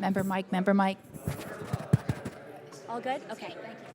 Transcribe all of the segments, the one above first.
Member Mike, Member Mike. All good? Okay, thank you.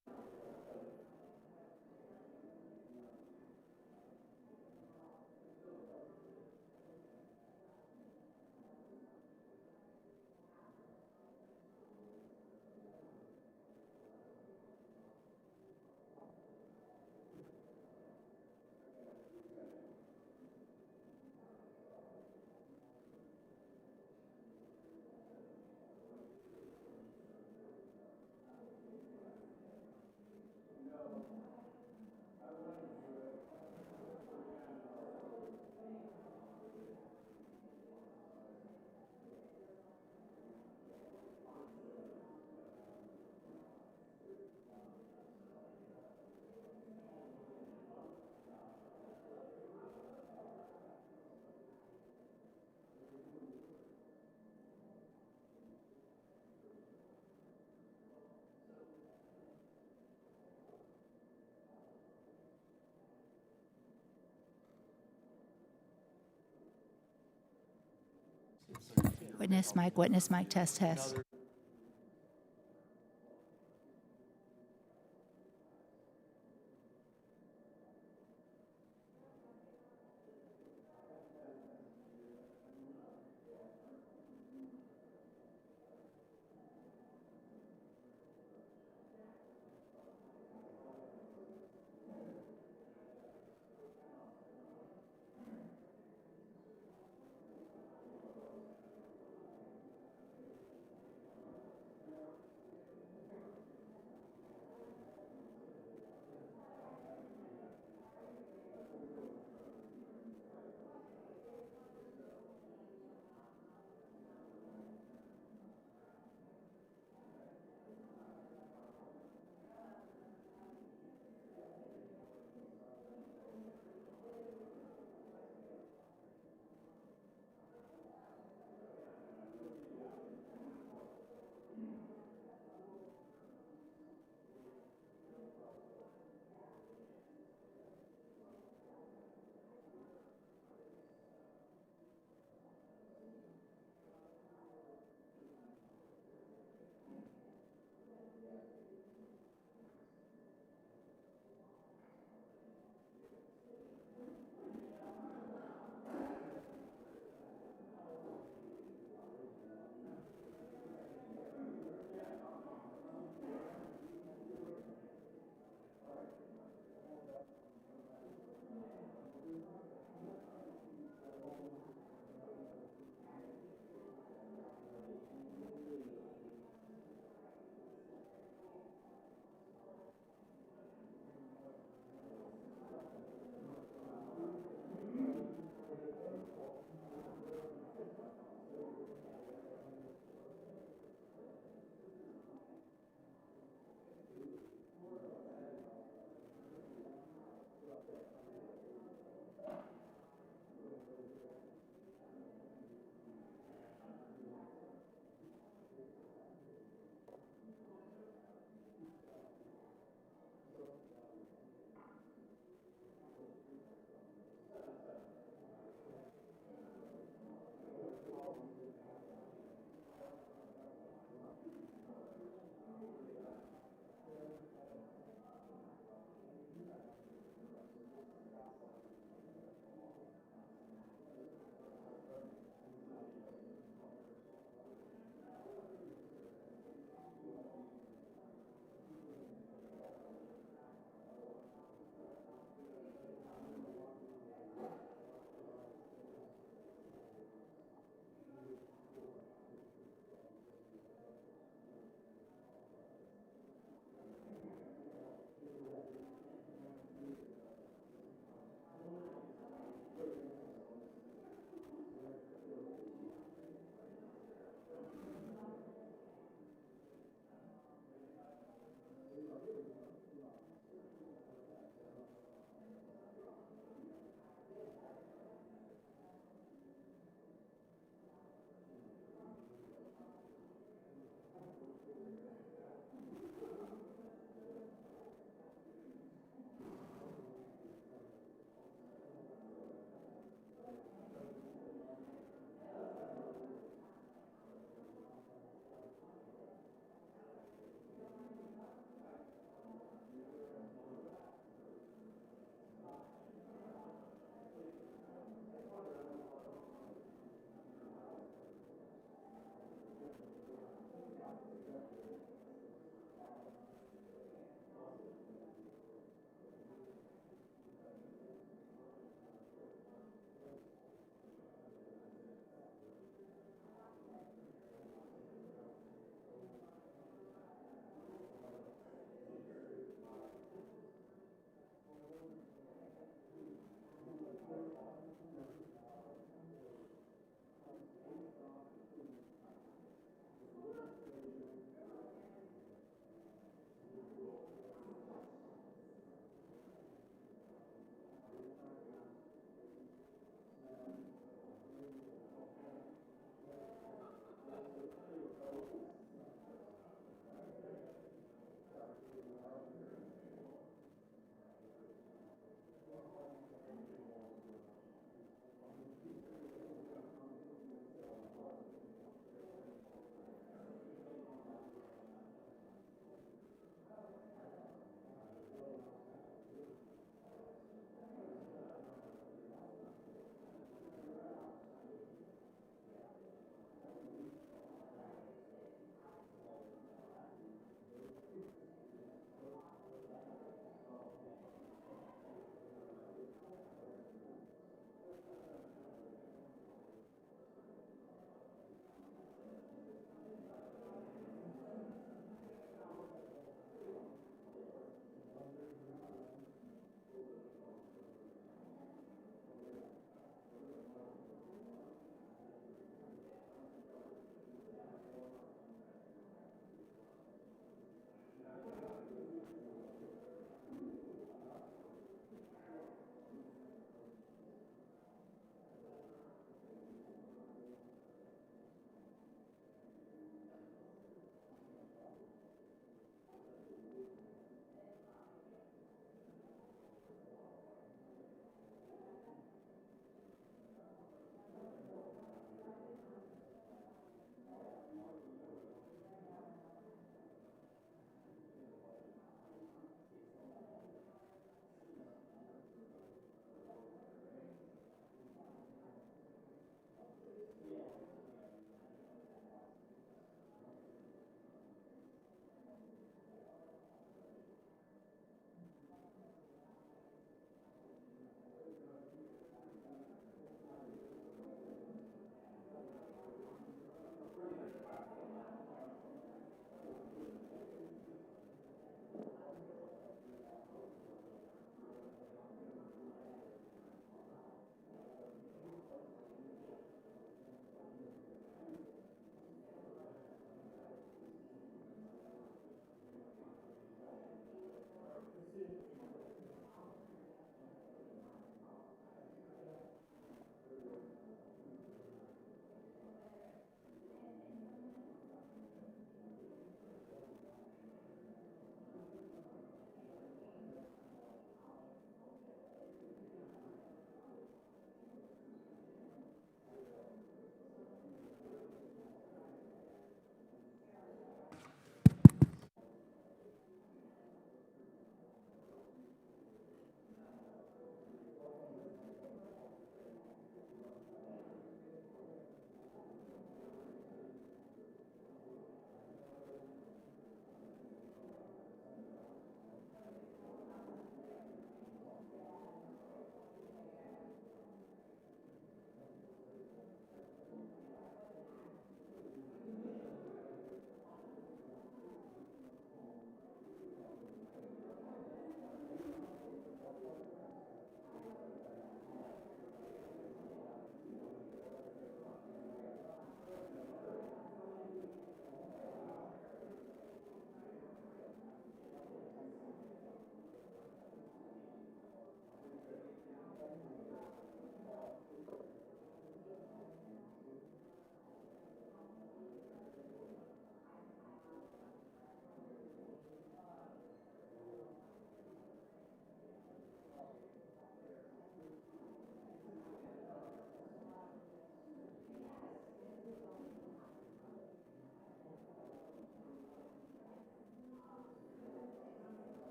Witness mic, test, test.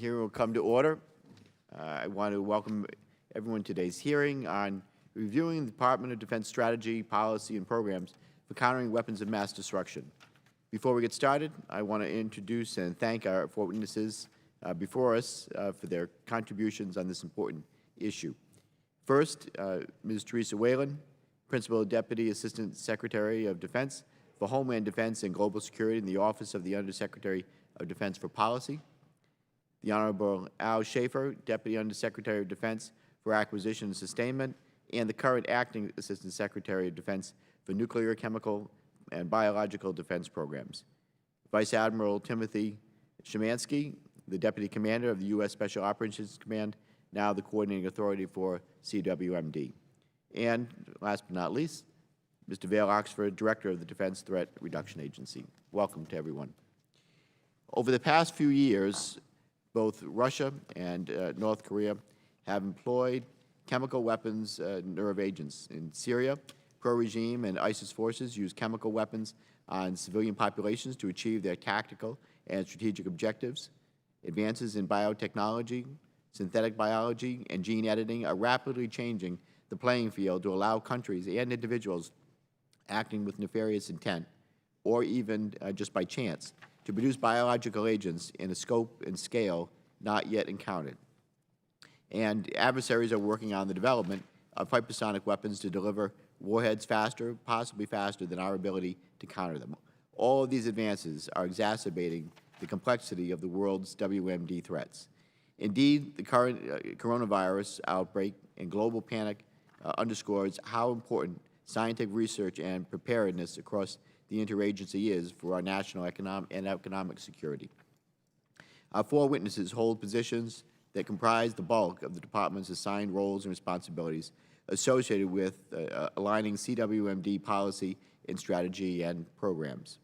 hearing will come to order. I want to welcome everyone to today's hearing on reviewing the Department of Defense strategy, policy, and programs for countering weapons of mass destruction. Before we get started, I want to introduce and thank our four witnesses before us for their contributions on this important issue. First, Ms. Teresa Whalen, Principal Deputy Assistant Secretary of Defense for Homeland Defense and Global Security in the Office of the Undersecretary of Defense for Policy. The Honorable Al Schaefer, Deputy Undersecretary of Defense for Acquisition and Sustainment, and the current Acting Assistant Secretary of Defense for Nuclear, Chemical, and Biological Defense Programs. Vice Admiral Timothy Szymanski, the Deputy Commander of the U.S. Special Operations Command, now the Coordinating Authority for CWMD. And last but not least, Mr. Vail Oxford, Director of the Defense Threat Reduction Agency. Welcome to everyone. Over the past few years, both Russia and North Korea have employed chemical weapons nerve agents. In Syria, pro-regime and ISIS forces use chemical weapons on civilian populations to achieve their tactical and strategic objectives. Advances in biotechnology, synthetic biology, and gene editing are rapidly changing the playing field to allow countries and individuals acting with nefarious intent, or even just by chance, to produce biological agents in a scope and scale not yet encountered. And adversaries are working on the development of hypersonic weapons to deliver warheads faster, possibly faster than our ability to counter them. All of these advances are exacerbating the complexity of the world's WMD threats. Indeed, the current coronavirus outbreak and global panic underscores how important scientific research and preparedness across the interagency is for our national economic security. Our four witnesses hold positions that comprise the bulk of the Department's assigned roles and responsibilities associated with aligning CWMD policy and strategy and programs,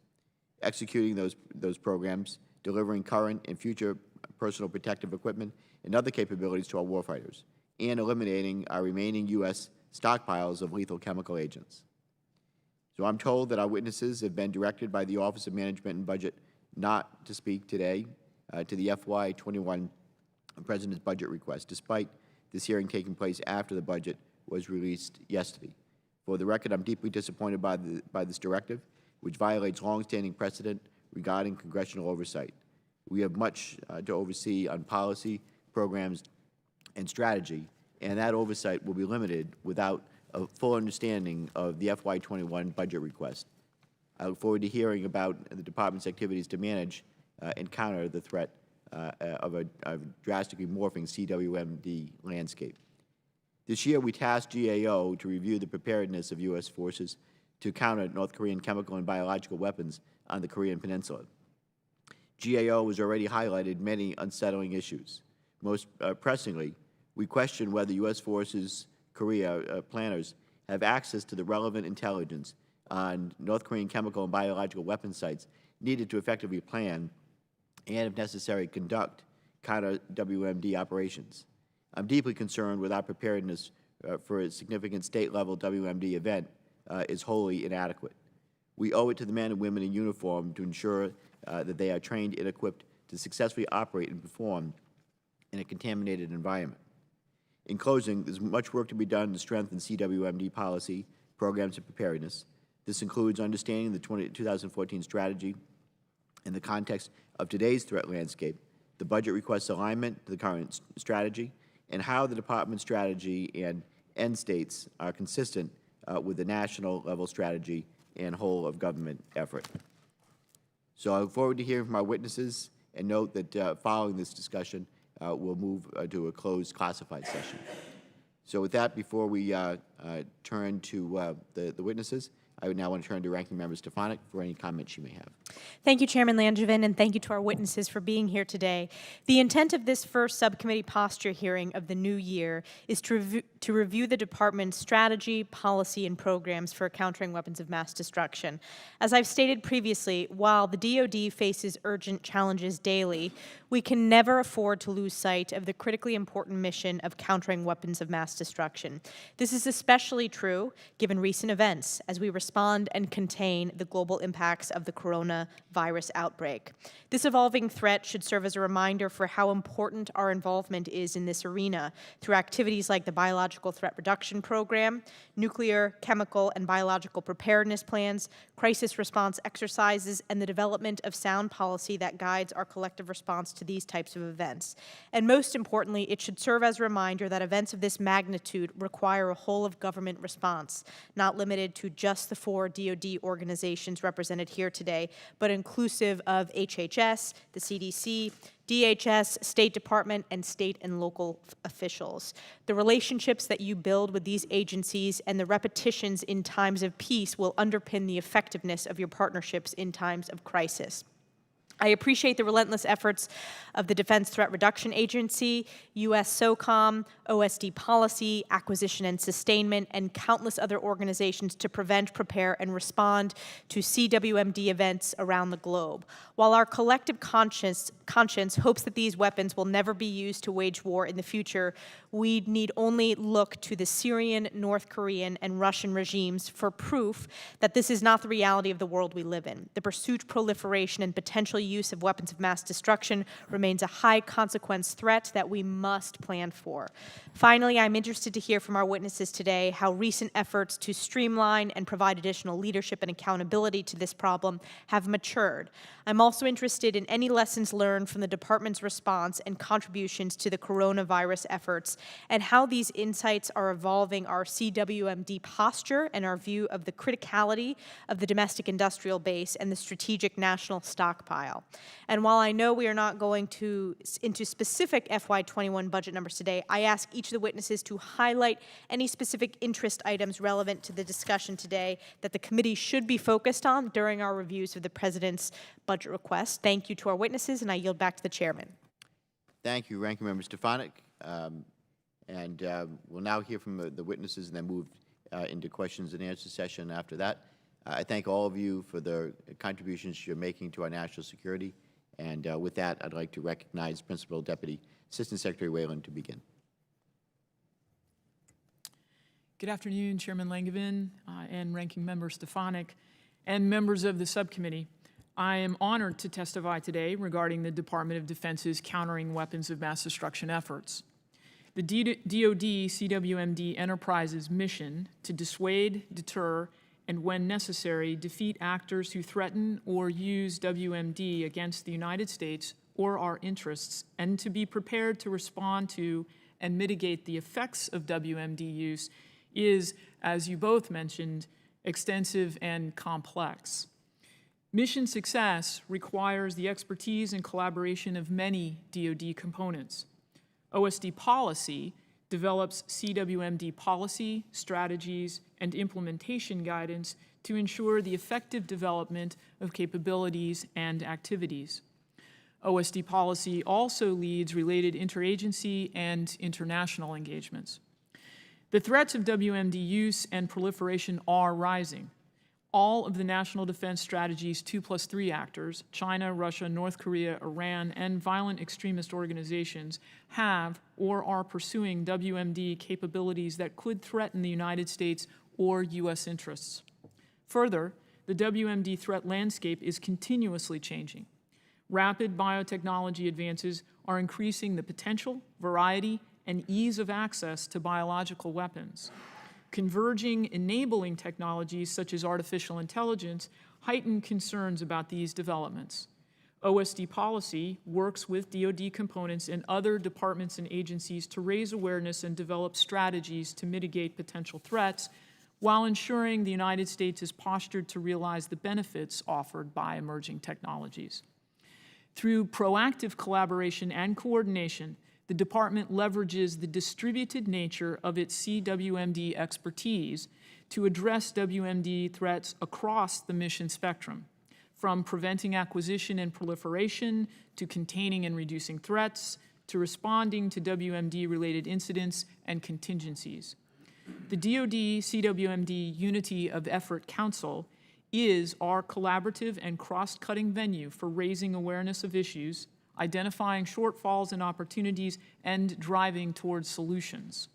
executing those programs, delivering current and future personal protective equipment and other capabilities to our warfighters, and eliminating our remaining U.S. stockpiles of lethal chemical agents. So I'm told that our witnesses have been directed by the Office of Management and Budget not to speak today to the FY21 President's budget request, despite this hearing taking place after the budget was released yesterday. For the record, I'm deeply disappointed by this directive, which violates longstanding precedent regarding congressional oversight. We have much to oversee on policy, programs, and strategy, and that oversight will be limited without a full understanding of the FY21 budget request. I look forward to hearing about the Department's activities to manage and counter the threat of a drastically morphing CWMD landscape. This year, we tasked GAO to review the preparedness of U.S. forces to counter North Korean chemical and biological weapons on the Korean Peninsula. GAO has already highlighted many unsettling issues. Most pressingly, we question whether U.S. forces Korea planners have access to the relevant intelligence on North Korean chemical and biological weapon sites needed to effectively plan and, if necessary, conduct counter-WMD operations. I'm deeply concerned with our preparedness for a significant state-level WMD event is wholly inadequate. We owe it to the men and women in uniform to ensure that they are trained and equipped to successfully operate and perform in a contaminated environment. In closing, there's much work to be done to strengthen CWMD policy, programs, and preparedness. This includes understanding the 2014 strategy in the context of today's threat landscape, the budget request alignment to the current strategy, and how the Department's strategy and end states are consistent with the national level strategy and whole of government effort. So I look forward to hearing from our witnesses and note that following this discussion, we'll move to a closed classified session. So with that, before we turn to the witnesses, I would now want to turn to Ranking Member Stefanik for any comments she may have. Thank you, Chairman Langevin, and thank you to our witnesses for being here today. The intent of this first subcommittee posture hearing of the new year is to review the Department's strategy, policy, and programs for countering weapons of mass destruction. As I've stated previously, while the DoD faces urgent challenges daily, we can never afford to lose sight of the critically important mission of countering weapons of mass destruction. This is especially true given recent events as we respond and contain the global impacts of the coronavirus coronavirus outbreak. This evolving threat should serve as a reminder for how important our involvement is in this arena through activities like the Biological Threat Reduction Program, nuclear, chemical, and biological preparedness plans, crisis response exercises, and the development of sound policy that guides our collective response to these types of events. And most importantly, it should serve as a reminder that events of this magnitude require a whole-of-government response, not limited to just the 4 DoD organizations represented here today, but inclusive of HHS, the CDC, DHS, State Department, and state and local officials. The relationships that you build with these agencies and the repetitions in times of peace will underpin the effectiveness of your partnerships in times of crisis. I appreciate the relentless efforts of the Defense Threat Reduction Agency, U.S. SOCOM, OSD Policy, Acquisition and Sustainment, and countless other organizations to prevent, prepare, and respond to CWMD events around the globe. While our collective conscience hopes that these weapons will never be used to wage war in the future, we need only look to the Syrian, North Korean, and Russian regimes for proof that this is not the reality of the world we live in. The pursuit, proliferation, and potential use of weapons of mass destruction remains a high-consequence threat that we must plan for. Finally, I'm interested to hear from our witnesses today how recent efforts to streamline and provide additional leadership and accountability to this problem have matured. I'm also interested in any lessons learned from the department's response and contributions to the coronavirus efforts, and how these insights are evolving our CWMD posture and our view of the criticality of the domestic industrial base and the strategic national stockpile. And while I know we are not going into specific FY21 budget numbers today, I ask each of the witnesses to highlight any specific interest items relevant to the discussion today that the committee should be focused on during our reviews of the President's budget request. Thank you to our witnesses, and I yield back to the Chairman. Thank you, Ranking Member Stefanik. We'll now hear from the witnesses and then move into questions and answer session after that. I thank all of you for the contributions you're making to our national security. And with that, I'd like to recognize Principal Deputy Assistant Secretary Whalen to begin. Good afternoon, Chairman Langevin and Ranking Member Stefanik and members of the subcommittee. I am honored to testify today regarding the Department of Defense's countering weapons of mass destruction efforts. The DoD CWMD Enterprise's mission to dissuade, deter, and when necessary, defeat actors who threaten or use WMD against the United States or our interests, and to be prepared to respond to and mitigate the effects of WMD use is, as you both mentioned, extensive and complex. Mission success requires the expertise and collaboration of many DoD components. OSD Policy develops CWMD policy, strategies, and implementation guidance to ensure the effective development of capabilities and activities. OSD Policy also leads related interagency and international engagements. The threats of WMD use and proliferation are rising. All of the National Defense Strategy's 2+3 actors, China, Russia, North Korea, Iran, and violent extremist organizations have or are pursuing WMD capabilities that could threaten the United States or U.S. interests. Further, the WMD threat landscape is continuously changing. Rapid biotechnology advances are increasing the potential, variety, and ease of access to biological weapons. Converging enabling technologies such as artificial intelligence heighten concerns about these developments. OSD Policy works with DoD components and other departments and agencies to raise awareness and develop strategies to mitigate potential threats while ensuring the United States is postured to realize the benefits offered by emerging technologies. Through proactive collaboration and coordination, the Department leverages the distributed nature of its CWMD expertise to address WMD threats across the mission spectrum, from preventing acquisition and proliferation, to containing and reducing threats, to responding to WMD-related incidents and contingencies. The DoD CWMD Unity of Effort Council is our collaborative and cross-cutting venue for raising awareness of issues, identifying shortfalls and opportunities, and driving towards solutions.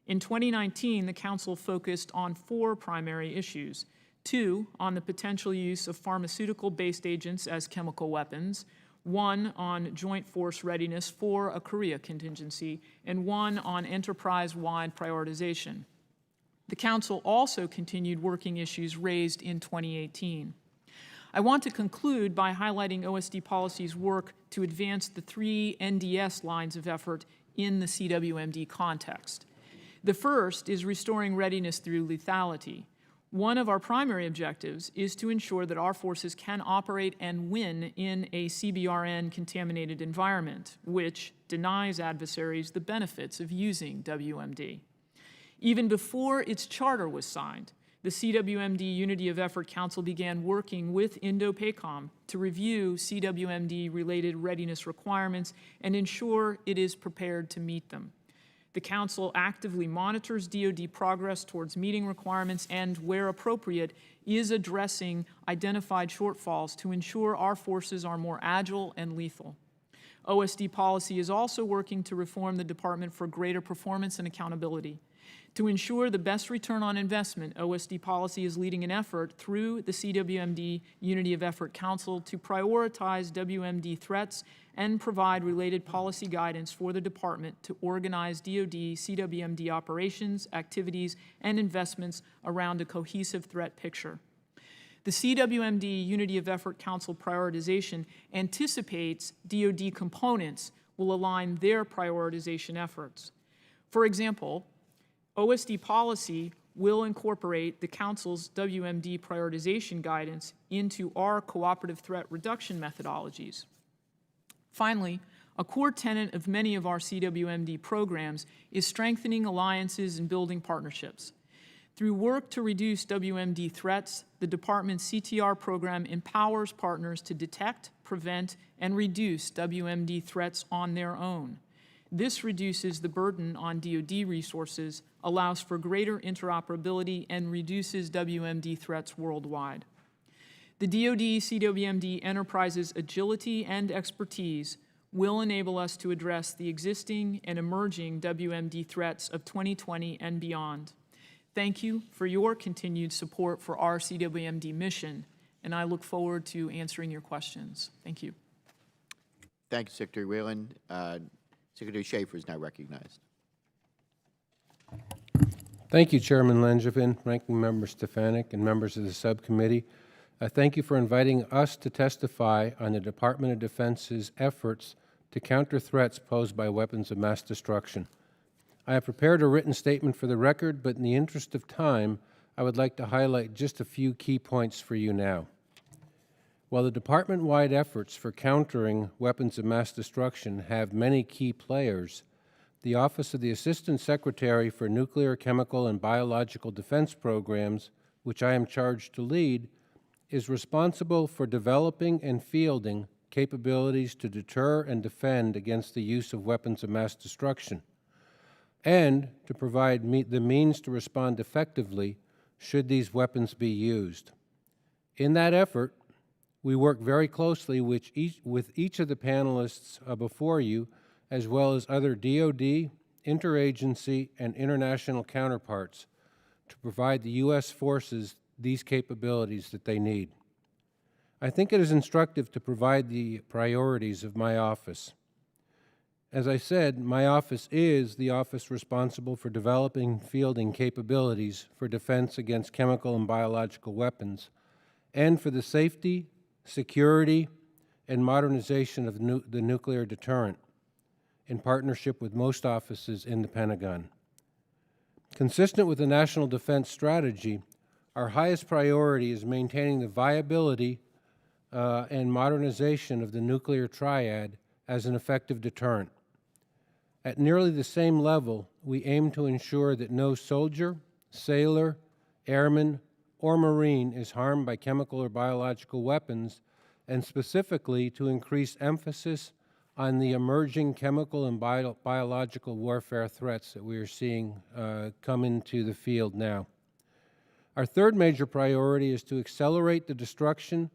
In 2019, the Council focused on 4 primary issues: 2 on the potential use of pharmaceutical-based agents as chemical weapons, 1 on joint force readiness for a Korea contingency, and 1 on enterprise-wide prioritization. The Council also continued working issues raised in 2018. I want to conclude by highlighting OSD Policy's work to advance the 3 NDS lines of effort in the CWMD context. The first is restoring readiness through lethality. One of our primary objectives is to ensure that our forces can operate and win in a CBRN-contaminated environment, which denies adversaries the benefits of using WMD. Even before its charter was signed, the CWMD Unity of Effort Council began working with INDOPACOM to review CWMD-related readiness requirements and ensure it is prepared to meet them. The Council actively monitors DoD progress towards meeting requirements and, where appropriate, is addressing identified shortfalls to ensure our forces are more agile and lethal. OSD Policy is also working to reform the Department for greater performance and accountability. To ensure the best return on investment, OSD Policy is leading an effort through the CWMD Unity of Effort Council to prioritize WMD threats and provide related policy guidance for the Department to organize DoD CWMD operations, activities, and investments around a cohesive threat picture. The CWMD Unity of Effort Council prioritization anticipates DoD components will align their prioritization efforts. For example, OSD Policy will incorporate the Council's WMD prioritization guidance into our cooperative threat reduction methodologies. Finally, a core tenet of many of our CWMD programs is strengthening alliances and building partnerships. Through work to reduce WMD threats, the Department's CTR program empowers partners to detect, prevent, and reduce WMD threats on their own. This reduces the burden on DoD resources, allows for greater interoperability, and reduces WMD threats worldwide. The DoD CWMD enterprise's agility and expertise will enable us to address the existing and emerging WMD threats of 2020 and beyond. Thank you for your continued support for our CWMD mission, and I look forward to answering your questions. Thank you. Thank you, Secretary Whalen. Secretary Schaefer is now recognized. Thank you, Chairman Langevin, Ranking Member Stefanik, and members of the subcommittee. Thank you for inviting us to testify on the Department of Defense's efforts to counter threats posed by weapons of mass destruction. I have prepared a written statement for the record, but in the interest of time, I would like to highlight just a few key points for you now. While the department-wide efforts for countering weapons of mass destruction have many key players, the Office of the Assistant Secretary for Nuclear, Chemical, and Biological Defense Programs, which I am charged to lead, is responsible for developing and fielding capabilities to deter and defend against the use of weapons of mass destruction, and to provide the means to respond effectively should these weapons be used. In that effort, we work very closely with each of the panelists before you, as well as other DoD, interagency, and international counterparts to provide the U.S. forces these capabilities that they need. I think it is instructive to provide the priorities of my office. As I said, my office is the office responsible for developing and fielding capabilities for defense against chemical and biological weapons, and for the safety, security, and modernization of the nuclear deterrent, in partnership with most offices in the Pentagon. Consistent with the National Defense Strategy, our highest priority is maintaining the viability and modernization of the nuclear triad as an effective deterrent. At nearly the same level, we aim to ensure that no soldier, sailor, airman, or Marine is harmed by chemical or biological weapons, and specifically to increase emphasis on the emerging chemical and biological warfare threats that we are seeing come into the field now. Our third major priority is to accelerate the destruction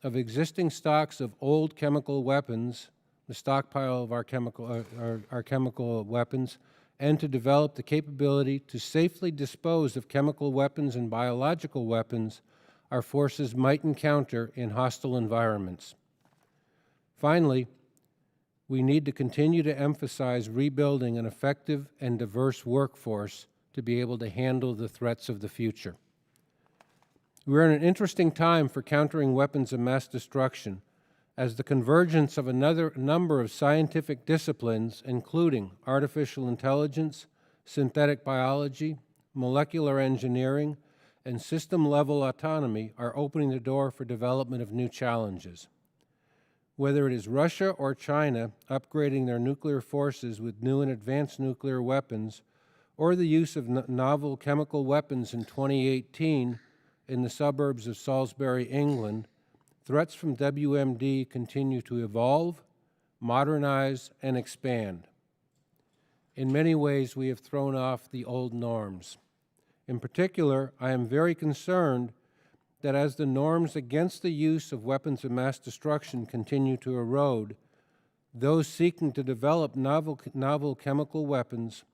of existing stocks of old chemical weapons, the stockpile of our chemical weapons, and to develop the capability to safely dispose of chemical weapons and biological weapons our forces might encounter in hostile environments. Finally, we need to continue to emphasize rebuilding an effective and diverse workforce to be able to handle the threats of the future. We're in an interesting time for countering weapons of mass destruction, as the convergence of another number of scientific disciplines, including artificial intelligence, synthetic biology, molecular engineering, and system-level autonomy, are opening the door for development of new challenges. Whether it is Russia or China upgrading their nuclear forces with new and advanced nuclear weapons, or the use of novel chemical weapons in 2018 in the suburbs of Salisbury, England, threats from WMD continue to evolve, modernize, and expand. In many ways, we have thrown off the old norms. In particular, I am very concerned that as the norms against the use of weapons of mass destruction continue to erode, those seeking to develop novel chemical weapons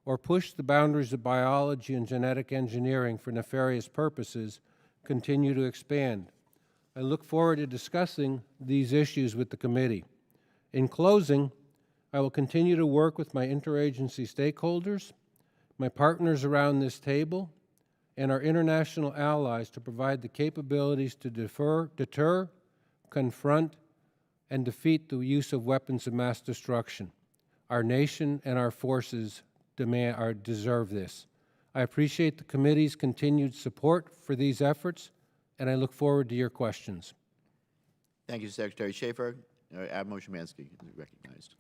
or push the boundaries of biology and genetic engineering for nefarious purposes continue to expand. I look forward to discussing these issues with the committee. In closing, I will continue to work with my interagency stakeholders, my partners around this table, and our international allies to provide the capabilities to deter, confront, and defeat the use of weapons of mass destruction. Our nation and our forces deserve this. I appreciate the committee's continued support for these efforts, and I look forward to your questions. Thank you, Secretary Schaefer. Admiral Szymanski is recognized.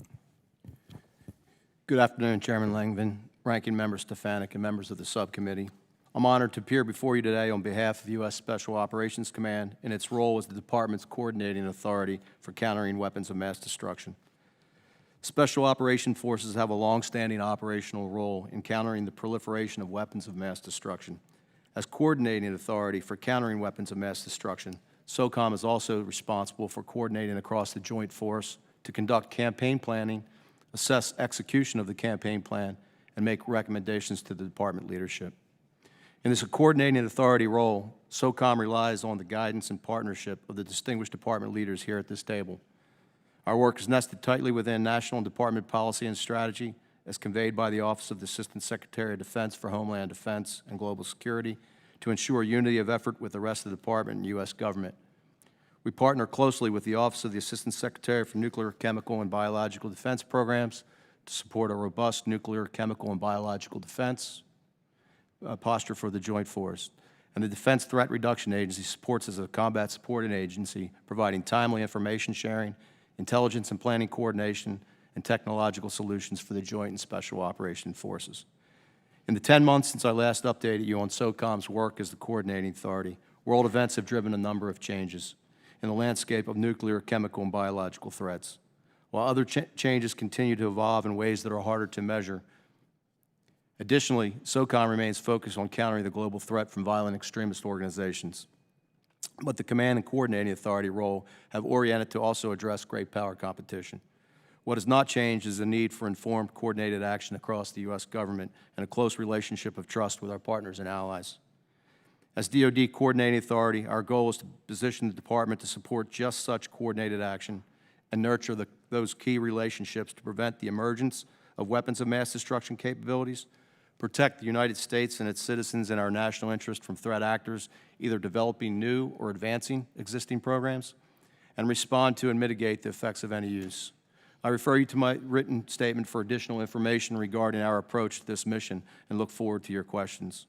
Good afternoon, Chairman Langevin, Ranking Member Stefanik, and members of the subcommittee. I'm honored to appear before you today on behalf of the U.S. Special Operations Command in its role as the Department's coordinating authority for countering weapons of mass destruction. Special Operation Forces have a long-standing operational role in countering the proliferation of weapons of mass destruction. As coordinating authority for countering weapons of mass destruction, SOCOM is also responsible for coordinating across the Joint Force to conduct campaign planning, assess execution of the campaign plan, and make recommendations to the Department leadership. In this coordinating authority role, SOCOM relies on the guidance and partnership of the distinguished Department leaders here at this table. Our work is nested tightly within National Department policy and strategy as conveyed by the Office of the Assistant Secretary of Defense for Homeland Defense and Global Security to ensure unity of effort with the rest of the Department and U.S. government. We partner closely with the Office of the Assistant Secretary for Nuclear, Chemical, and Biological Defense Programs to support a robust nuclear, chemical, and biological defense posture for the Joint Force. And the Defense Threat Reduction Agency supports as a combat supporting agency, providing timely information sharing, intelligence and planning coordination, and technological solutions for the Joint and Special Operation Forces. In the 10 months since I last updated you on SOCOM's work as the coordinating authority, world events have driven a number of changes in the landscape of nuclear, chemical, and biological threats. While other changes continue to evolve in ways that are harder to measure, additionally, SOCOM remains focused on countering the global threat from violent extremist organizations. But the command and coordinating authority role have oriented to also address great power competition. What has not changed is the need for informed, coordinated action across the U.S. government and a close relationship of trust with our partners and allies. As DoD coordinating authority, our goal is to position the Department to support just such coordinated action and nurture those key relationships to prevent the emergence of weapons of mass destruction capabilities, protect the United States and its citizens and our national interest from threat actors either developing new or advancing existing programs, and respond to and mitigate the effects of any use. I refer you to my written statement for additional information regarding our approach to this mission and look forward to your questions.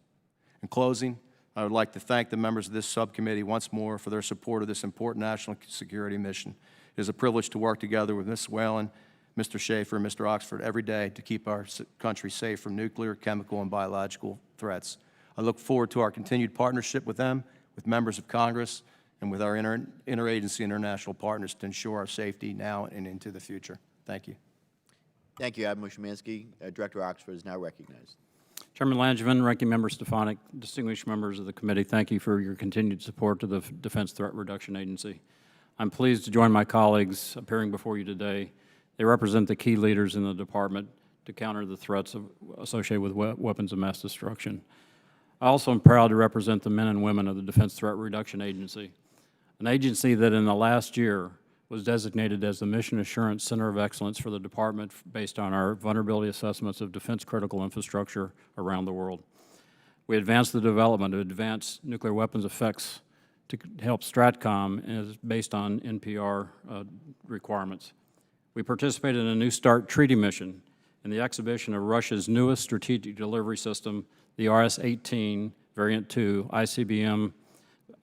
In closing, I would like to thank the members of this subcommittee once more for their support of this important national security mission. It is a privilege to work together with Ms. Whalen, Mr. Schaefer, and Mr. Oxford every day to keep our country safe from nuclear, chemical, and biological threats. I look forward to our continued partnership with them, with members of Congress, and with our interagency international partners to ensure our safety now and into the future. Thank you. Thank you, Admiral Szymanski. Director Oxford is now recognized. Chairman Langevin, Ranking Member Stefanik, distinguished members of the committee, thank you for your continued support to the Defense Threat Reduction Agency. I'm pleased to join my colleagues appearing before you today. They represent the key leaders in the department to counter the threats associated with weapons of mass destruction. I also am proud to represent the men and women of the Defense Threat Reduction Agency, an agency that in the last year was designated as the Mission Assurance Center of Excellence for the Department based on our vulnerability assessments of defense-critical infrastructure around the world. We advanced the development of advanced nuclear weapons effects to help STRATCOM based on NPR requirements. We participated in a New START treaty mission in the exhibition of Russia's newest strategic delivery system, the RS-18 Variant 2 ICBM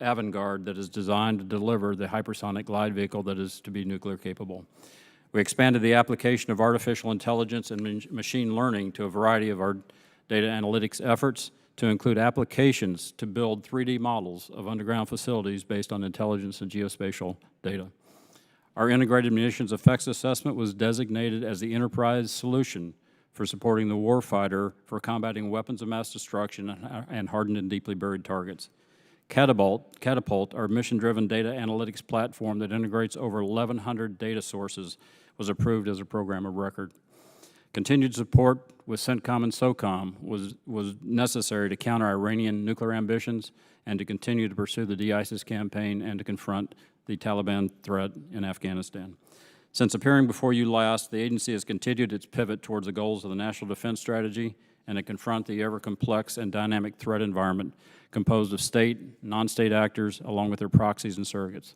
Avangard, that is designed to deliver the hypersonic glide vehicle that is to be nuclear capable. We expanded the application of artificial intelligence and machine learning to a variety of our data analytics efforts to include applications to build 3D models of underground facilities based on intelligence and geospatial data. Our integrated munitions effects assessment was designated as the enterprise solution for supporting the warfighter for combating weapons of mass destruction and hardened and deeply buried targets. Catapult, our mission-driven data analytics platform that integrates over 1,100 data sources, was approved as a program of record. Continued support with CENTCOM and SOCOM was necessary to counter Iranian nuclear ambitions and to continue to pursue the de-ISIS campaign and to confront the Taliban threat in Afghanistan. Since appearing before you last, the agency has continued its pivot towards the goals of the National Defense Strategy and to confront the ever-complex and dynamic threat environment composed of state, non-state actors, along with their proxies and surrogates.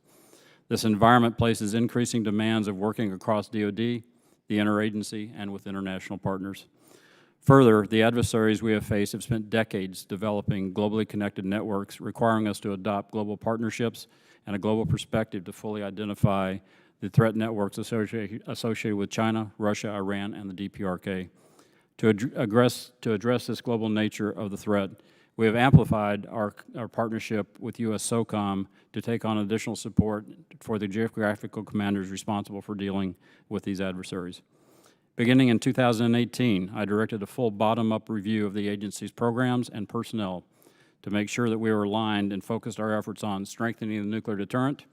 This environment places increasing demands of working across DoD, the interagency, and with international partners. Further, the adversaries we have faced have spent decades developing globally connected networks, requiring us to adopt global partnerships and a global perspective to fully identify the threat networks associated with China, Russia, Iran, and the DPRK. To address this global nature of the threat, we have amplified our partnership with U.S. SOCOM to take on additional support for the geographical commanders responsible for dealing with these adversaries. Beginning in 2018, I directed a full bottom-up review of the agency's programs and personnel to make sure that we were aligned and focused our efforts on strengthening the nuclear deterrent,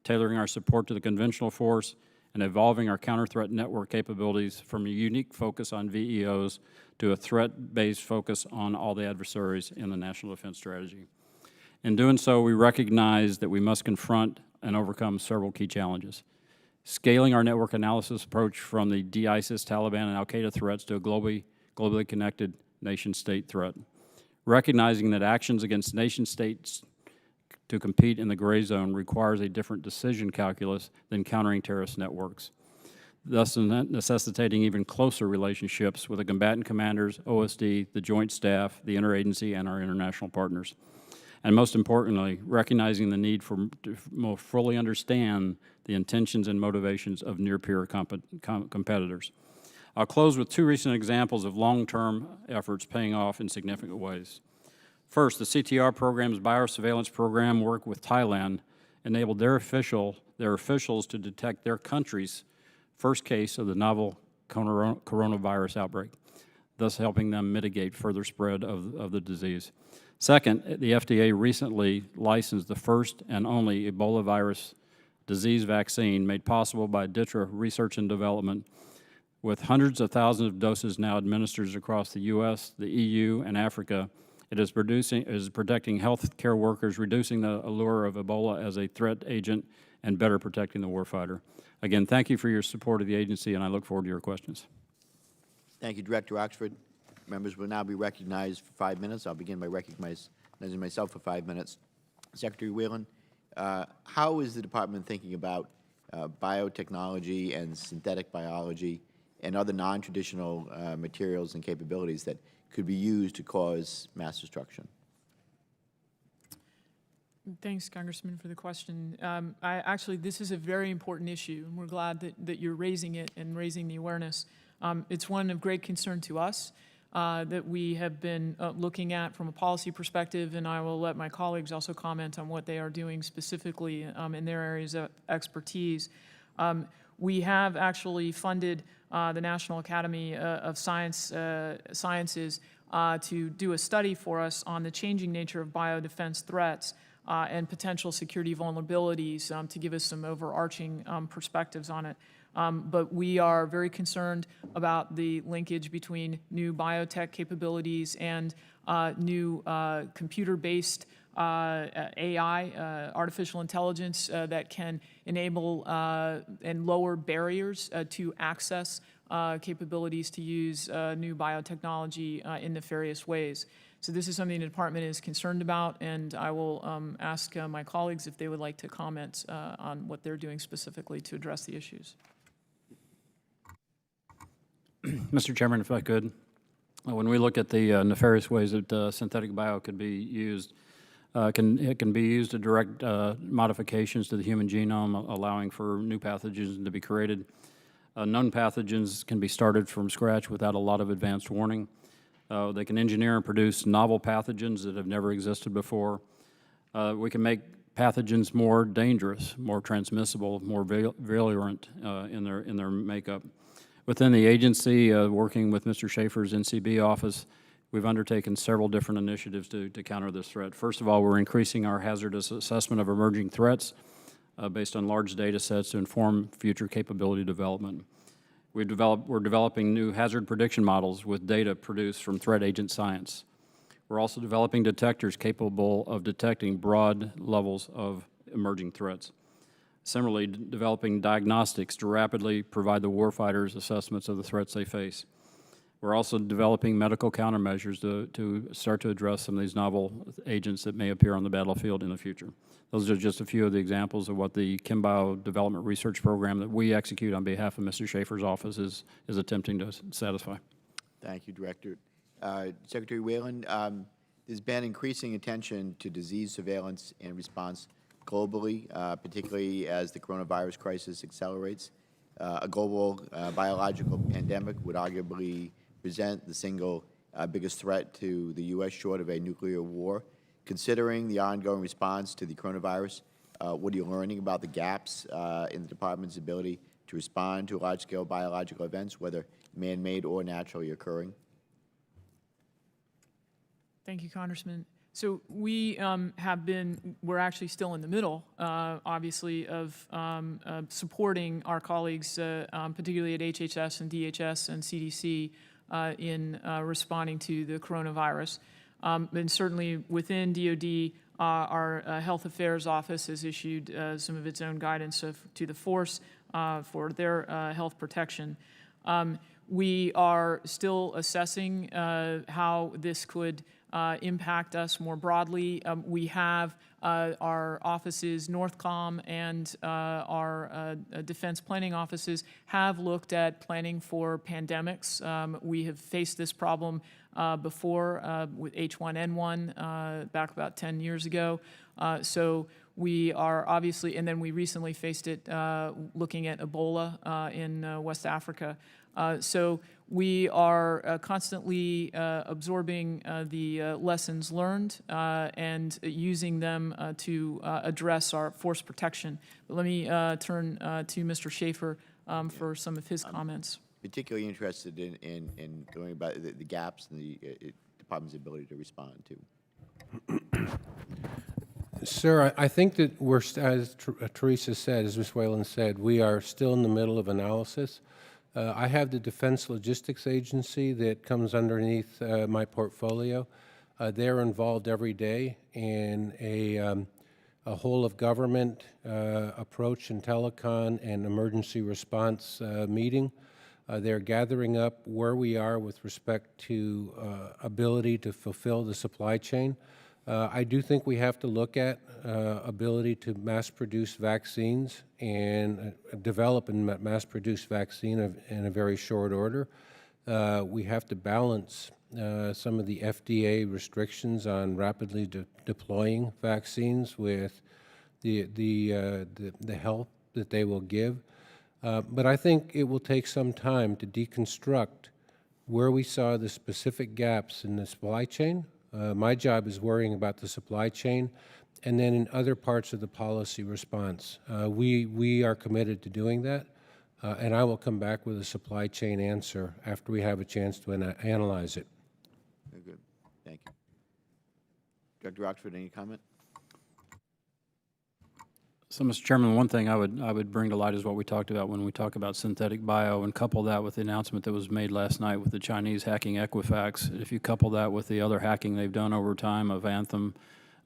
tailoring our support to the conventional force, and evolving our counter-threat network capabilities from a unique focus on VEOs to a threat-based focus on all the adversaries in the National Defense Strategy. In doing so, we recognize that we must confront and overcome several key challenges. Scaling our network analysis approach from the de-ISIS, Taliban, and al-Qaeda threats to a globally connected nation-state threat. Recognizing that actions against nation-states to compete in the gray zone requires a different decision calculus than countering terrorist networks, thus necessitating even closer relationships with the combatant commanders, OSD, the Joint Staff, the interagency, and our international partners. And most importantly, recognizing the need to more fully understand the intentions and motivations of near-peer competitors. I'll close with two recent examples of long-term efforts paying off in significant ways. First, the CTR program's biosurveillance program work with Thailand enabled their officials to detect their country's first case of the novel coronavirus outbreak, thus helping them mitigate further spread of the disease. Second, the FDA recently licensed the first and only Ebola virus disease vaccine made possible by DITRA Research and Development, with hundreds of thousands of doses now administered across the U.S., the EU, and Africa. It is protecting health care workers, reducing the allure of Ebola as a threat agent, and better protecting the warfighter. Again, thank you for your support of the agency, and I look forward to your questions. Thank you, Director Oxford. Members will now be recognized for 5 minutes. I'll begin by recognizing myself for 5 minutes. Secretary Whelan, how is the department thinking about biotechnology and synthetic biology and other non-traditional materials and capabilities that could be used to cause mass destruction? Thanks, Congressman, for the question. Actually, this is a very important issue, and we're glad that you're raising it and raising the awareness. It's one of great concern to us that we have been looking at from a policy perspective, and I will let my colleagues also comment on what they are doing specifically in their areas of expertise. We have actually funded the National Academy of Sciences to do a study for us on the changing nature of biodefense threats and potential security vulnerabilities to give us some overarching perspectives on it. But we are very concerned about the linkage between new biotech capabilities and new computer-based AI, artificial intelligence, that can enable and lower barriers to access capabilities to use new biotechnology in nefarious ways. So this is something the department is concerned about, and I will ask my colleagues if they would like to comment on what they're doing specifically to address the issues. Mr. Chairman, if I could, when we look at the nefarious ways that synthetic bio could be used, it can be used to direct modifications to the human genome, allowing for new pathogens to be created. Known pathogens can be started from scratch without a lot of advanced warning. They can engineer and produce novel pathogens that have never existed before. We can make pathogens more dangerous, more transmissible, more virulent in their makeup. Within the agency, working with Mr. Schaefer's NCB office, we've undertaken several different initiatives to counter this threat. First of all, we're increasing our hazardous assessment of emerging threats based on large data sets to inform future capability development. We're developing new hazard prediction models with data produced from threat agent science. We're also developing detectors capable of detecting broad levels of emerging threats. Similarly, developing diagnostics to rapidly provide the warfighters assessments of the threats they face. We're also developing medical countermeasures to start to address some of these novel agents that may appear on the battlefield in the future. Those are just a few of the examples of what the ChemBio Development Research Program that we execute on behalf of Mr. Schaefer's office is attempting to satisfy. Thank you, Director. Secretary Whalen, there's been increasing attention to disease surveillance and response globally, particularly as the coronavirus crisis accelerates. A global biological pandemic would arguably present the single biggest threat to the U.S. short of a nuclear war. Considering the ongoing response to the coronavirus, what are you learning about the gaps in the Department's ability to respond to large-scale biological events, whether man-made or naturally occurring? Thank you, Congressman. So we we're actually still in the middle, obviously, of supporting our colleagues, particularly at HHS and DHS and CDC, in responding to the coronavirus. And certainly within DoD, our Health Affairs Office has issued some of its own guidance to the force for their health protection. We are still assessing how this could impact us more broadly. We have our offices, Northcom and our defense planning offices have looked at planning for pandemics. We have faced this problem before with H1N1 back about 10 years ago. So we are obviously, and then we recently faced it looking at Ebola in West Africa. So we are constantly absorbing the lessons learned and using them to address our force protection. But let me turn to Mr. Schaefer for some of his comments. Particularly interested in going about the gaps in the Department's ability to respond to. Sir, I think that we're, as Teresa said, as Ms. Whalen said, we are still in the middle of analysis. I have the Defense Logistics Agency that comes underneath my portfolio. They're involved every day in a whole of government approach in telecom and emergency response meeting. They're gathering up where we are with respect to ability to fulfill the supply chain. I do think we have to look at ability to mass-produce vaccines and develop and mass-produce vaccine in a very short order. We have to balance some of the FDA restrictions on rapidly deploying vaccines with the help that they will give. But I think it will take some time to deconstruct where we saw the specific gaps in the supply chain. My job is worrying about the supply chain, and then in other parts of the policy response. We are committed to doing that, and I will come back with a supply chain answer after we have a chance to analyze it. Very good. Thank you. Dr. Oxford, any comment? So, Mr. Chairman, one thing I would bring to light is what we talked about when we talk about synthetic bio, and couple that with the announcement that was made last night with the Chinese hacking Equifax. If you couple that with the other hacking they've done over time of Anthem,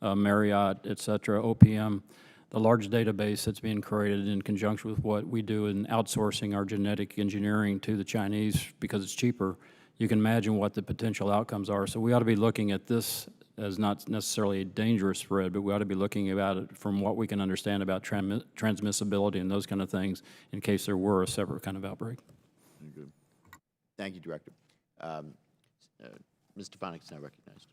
Marriott, et cetera, OPM, the large database that's being created in conjunction with what we do in outsourcing our genetic engineering to the Chinese because it's cheaper, you can imagine what the potential outcomes are. So we ought to be looking at this as not necessarily a dangerous spread, but we ought to be looking about it from what we can understand about transmissibility and those kind of things in case there were a separate kind of outbreak. Good. Thank you, Director. Ms. Stefanik is now recognized.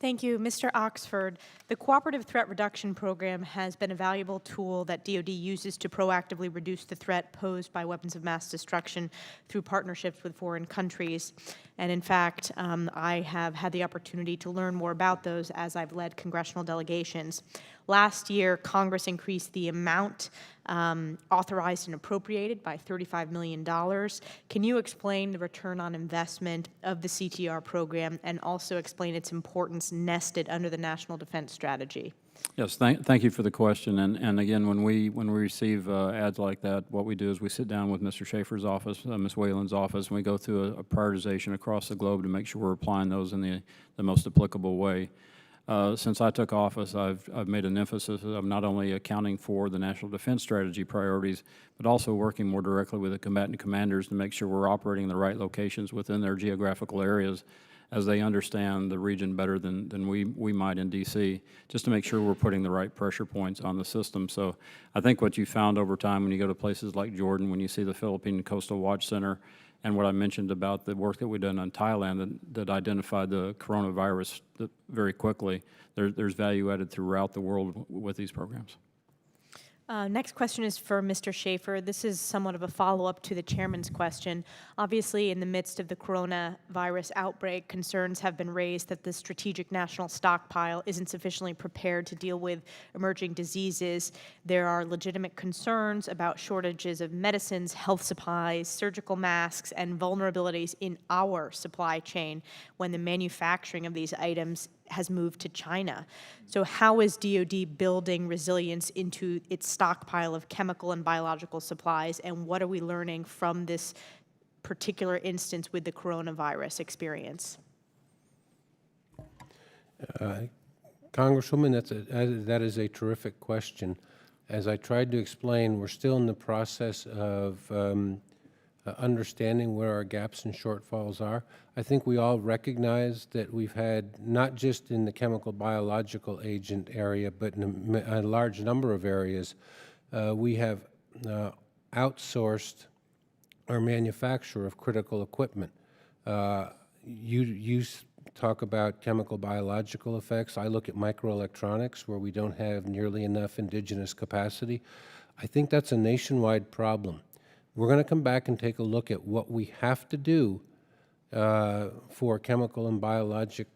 Thank you. Mr. Oxford, the Cooperative Threat Reduction Program has been a valuable tool that DoD uses to proactively reduce the threat posed by weapons of mass destruction through partnerships with foreign countries. And in fact, I have had the opportunity to learn more about those as I've led congressional delegations. Last year, Congress increased the amount authorized and appropriated by $35 million. Can you explain the return on investment of the CTR program and also explain its importance nested under the National Defense Strategy? Yes, thank you for the question. And again, when we receive ads like that, what we do is we sit down with Mr. Schaefer's office, Ms. Whalen's office, and we go through a prioritization across the globe to make sure we're applying those in the most applicable way. Since I took office, I've made an emphasis of not only accounting for the National Defense Strategy priorities, but also working more directly with the combatant commanders to make sure we're operating in the right locations within their geographical areas as they understand the region better than we might in D.C., just to make sure we're putting the right pressure points on the system. So I think what you found over time when you go to places like Jordan, when you see the Philippine Coastal Watch Center, and what I mentioned about the work that we've done on Thailand that identified the coronavirus very quickly, there's value added throughout the world with these programs. Next question is for Mr. Schaefer. This is somewhat of a follow-up to the chairman's question. Obviously, in the midst of the coronavirus outbreak, concerns have been raised that the strategic national stockpile isn't sufficiently prepared to deal with emerging diseases. There are legitimate concerns about shortages of medicines, health supplies, surgical masks, and vulnerabilities in our supply chain when the manufacturing of these items has moved to China. So how is DoD building resilience into its stockpile of chemical and biological supplies, and what are we learning from this particular instance with the coronavirus experience? Congresswoman, that is a terrific question. As I tried to explain, we're still in the process of understanding where our gaps and shortfalls are. I think we all recognize that we've had, not just in the chemical biological agent area, but in a large number of areas, we have outsourced our manufacture of critical equipment. You talk about chemical biological effects. I look at microelectronics, where we don't have nearly enough indigenous capacity. I think that's a nationwide problem. We're going to come back and take a look at what we have to do for chemical and biologic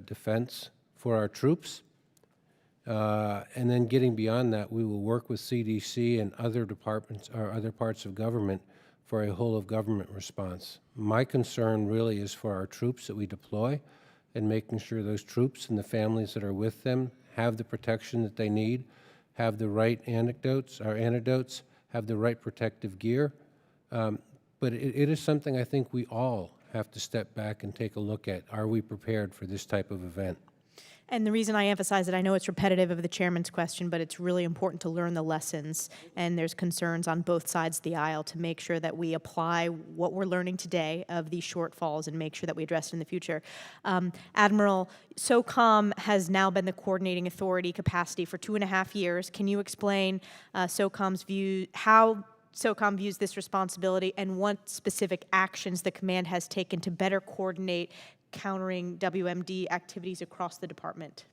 defense for our troops. And then getting beyond that, we will work with CDC and other departments or other parts of government for a whole-of-government response. My concern really is for our troops that we deploy and making sure those troops and the families that are with them have the protection that they need, have the right antidotes, have the right protective gear. But it is something I think we all have to step back and take a look at. Are we prepared for this type of event? And the reason I emphasize it, I know it's repetitive of the chairman's question, but it's really important to learn the lessons. And there's concerns on both sides of the aisle to make sure that we apply what we're learning today of these shortfalls and make sure that we address it in the future. Admiral, SOCOM has now been the coordinating authority capacity for 2.5 years. Can you explain SOCOM's view, how SOCOM views this responsibility, and what specific actions the command has taken to better coordinate countering WMD activities across the department?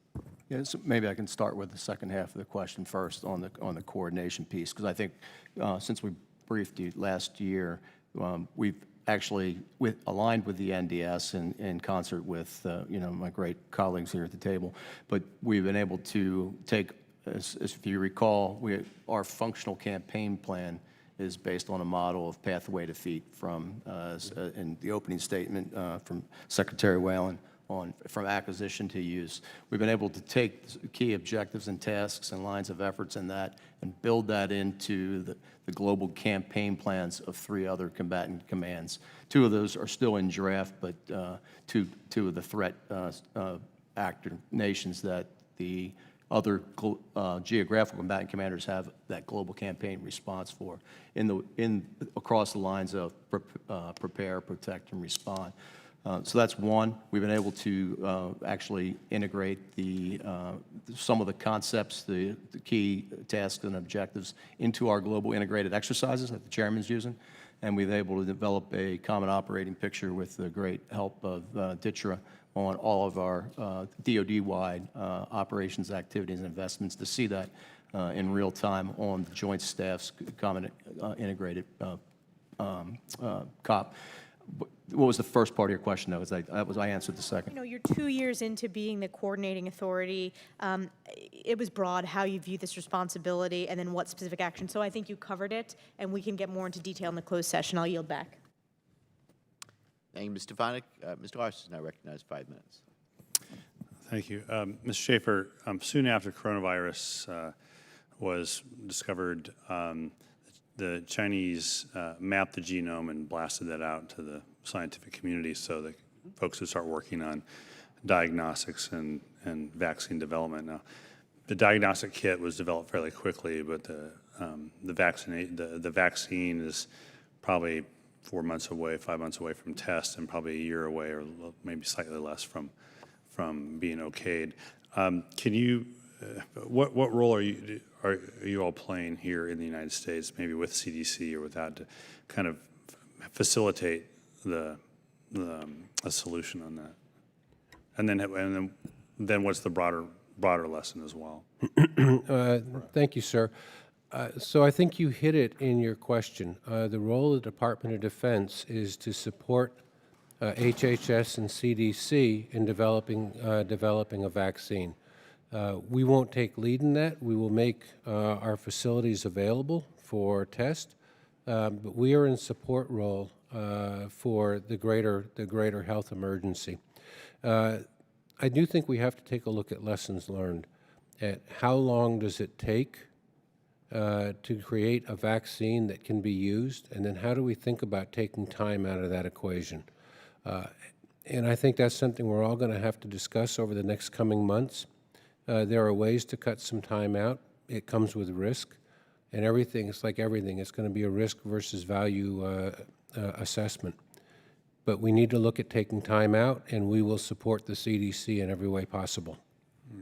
Yeah, so maybe I can start with the second half of the question first on the coordination piece, because I think since we briefed you last year, we've actually aligned with the NDS in concert with my great colleagues here at the table, but we've been able to take, as if you recall, our functional campaign plan is based on a model of pathway defeat from, in the opening statement from Secretary Whalen, from acquisition to use. We've been able to take key objectives and tasks and lines of efforts in that and build that into the global campaign plans of 3 other combatant commands. 2 of those are still in draft, but two of the threat actor nations that the other geographical combatant commanders have that global campaign response for across the lines of prepare, protect, and respond. So that's one. We've been able to actually integrate some of the concepts, the key tasks and objectives into our global integrated exercises that the chairman's using, and we've been able to develop a common operating picture with the great help of DITRA on all of our DoD-wide operations, activities, and investments to see that in real time on the Joint Staff's common integrated COP. What was the first part of your question, though? I answered the second. You know, you're 2 years into being the coordinating authority. It was broad how you view this responsibility and then what specific action. So I think you covered it, and we can get more into detail in the closed session. I'll yield back. Thank you, Ms. Stefanik. Mr. Larson is now recognized 5 minutes. Thank you. Mr. Schaefer, soon after coronavirus was discovered, the Chinese mapped the genome and blasted that out to the scientific community so that folks would start working on diagnostics and vaccine development. Now, the diagnostic kit was developed fairly quickly, but the vaccine is probably 4 months away, 5 months away from test, and probably a year away, or maybe slightly less from being okayed. Can you, what role are you all playing here in the United States, maybe with CDC or without, to kind of facilitate a solution on that? And then what's the broader lesson as well? Thank you, sir. So I think you hit it in your question. The role of the Department of Defense is to support HHS and CDC in developing a vaccine. We won't take lead in that. We will make our facilities available for test, but we are in support role for the greater health emergency. I do think we have to take a look at lessons learned. At how long does it take to create a vaccine that can be used, and then how do we think about taking time out of that equation? And I think that's something we're all going to have to discuss over the next coming months. There are ways to cut some time out. It comes with risk, and everything, it's like everything, it's going to be a risk versus value assessment. But we need to look at taking time out, and we will support the CDC in every way possible.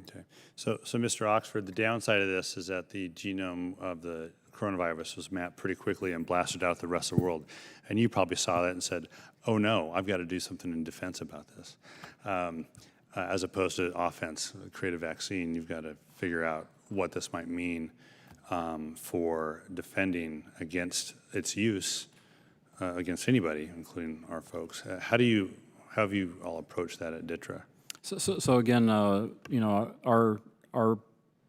Okay. So Mr. Oxford, the downside of this is that the genome of the coronavirus was mapped pretty quickly and blasted out the rest of the world. And you probably saw that and said, oh no, I've got to do something in defense about this. As opposed to offense, create a vaccine, you've got to figure out what this might mean for defending against its use against anybody, including our folks. How have you all approached that at DITRA? So again, you know, our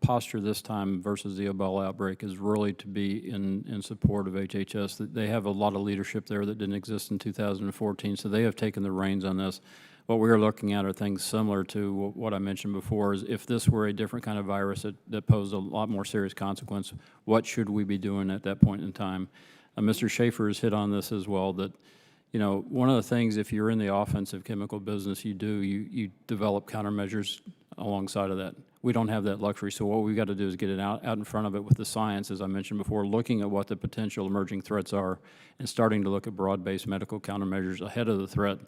posture this time versus the Ebola outbreak is really to be in support of HHS. They have a lot of leadership there that didn't exist in 2014, so they have taken the reins on this. What we are looking at are things similar to what I mentioned before, is if this were a different kind of virus that posed a lot more serious consequence, what should we be doing at that point in time? Mr. Schaefer has hit on this as well, that, you know, one of the things, if you're in the offensive chemical business, you develop countermeasures alongside of that. We don't have that luxury, so what we've got to do is get it out in front of it with the science, as I mentioned before, looking at what the potential emerging threats are and starting to look at broad-based medical countermeasures ahead of the threat.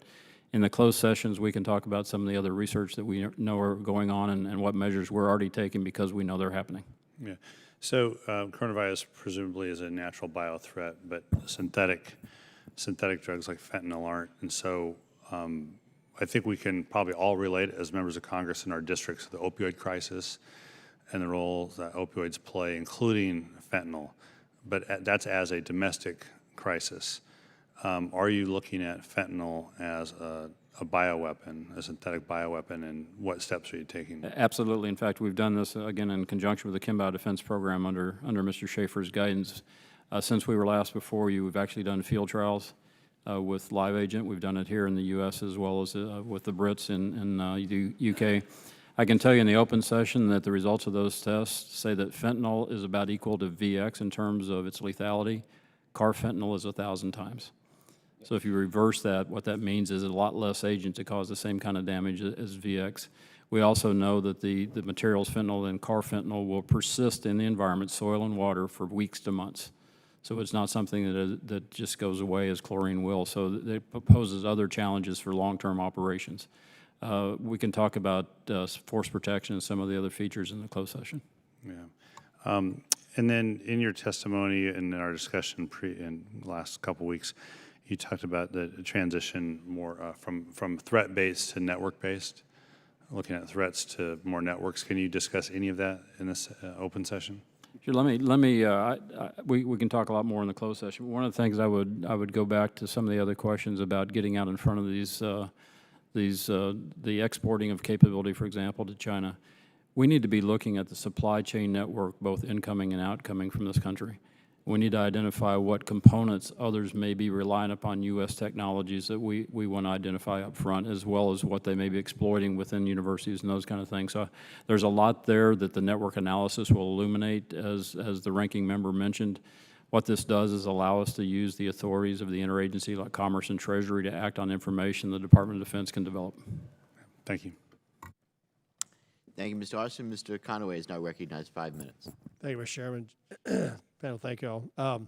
In the closed sessions, we can talk about some of the other research that we know are going on and what measures we're already taking because we know they're happening. Yeah. So coronavirus presumably is a natural biothreat, but synthetic drugs like fentanyl aren't. And so I think we can probably all relate as members of Congress in our districts to the opioid crisis and the role that opioids play, including fentanyl. But that's as a domestic crisis. Are you looking at fentanyl as a bioweapon, a synthetic bioweapon, and what steps are you taking? Absolutely. In fact, we've done this, again, in conjunction with the Kim Defense Program under Mr. Schaefer's guidance. Since we were last before you, we've actually done field trials with Live Agent. We've done it here in the U.S. as well as with the Brits in the U.K. I can tell you in the open session that the results of those tests say that fentanyl is about equal to VX in terms of its lethality. Carfentanil is 1,000 times. So if you reverse that, what that means is a lot less agent to cause the same kind of damage as VX. We also know that the materials fentanyl and carfentanil will persist in the environment, soil and water, for weeks to months. So it's not something that just goes away as chlorine will. So it poses other challenges for long-term operations. We can talk about force protection and some of the other features in the closed session. Yeah. And then in your testimony and in our discussion in the last couple weeks, you talked about the transition more from threat-based to network-based, looking at threats to more networks. Can you discuss any of that in this open session? Sure. We can talk a lot more in the closed session. One of the things I would go back to some of the other questions about getting out in front of the exporting of capability, for example, to China. We need to be looking at the supply chain network, both incoming and outcoming from this country. We need to identify what components others may be relying upon U.S. technologies that we want to identify up front, as well as what they may be exploiting within universities and those kind of things. So there's a lot there that the network analysis will illuminate, as the ranking member mentioned. What this does is allow us to use the authorities of the interagency like Commerce and Treasury to act on information the Department of Defense can develop. Thank you. Thank you, Mr. Austin. Mr. Conaway is now recognized 5 minutes. Thank you, Mr. Chairman. Panel, thank you all.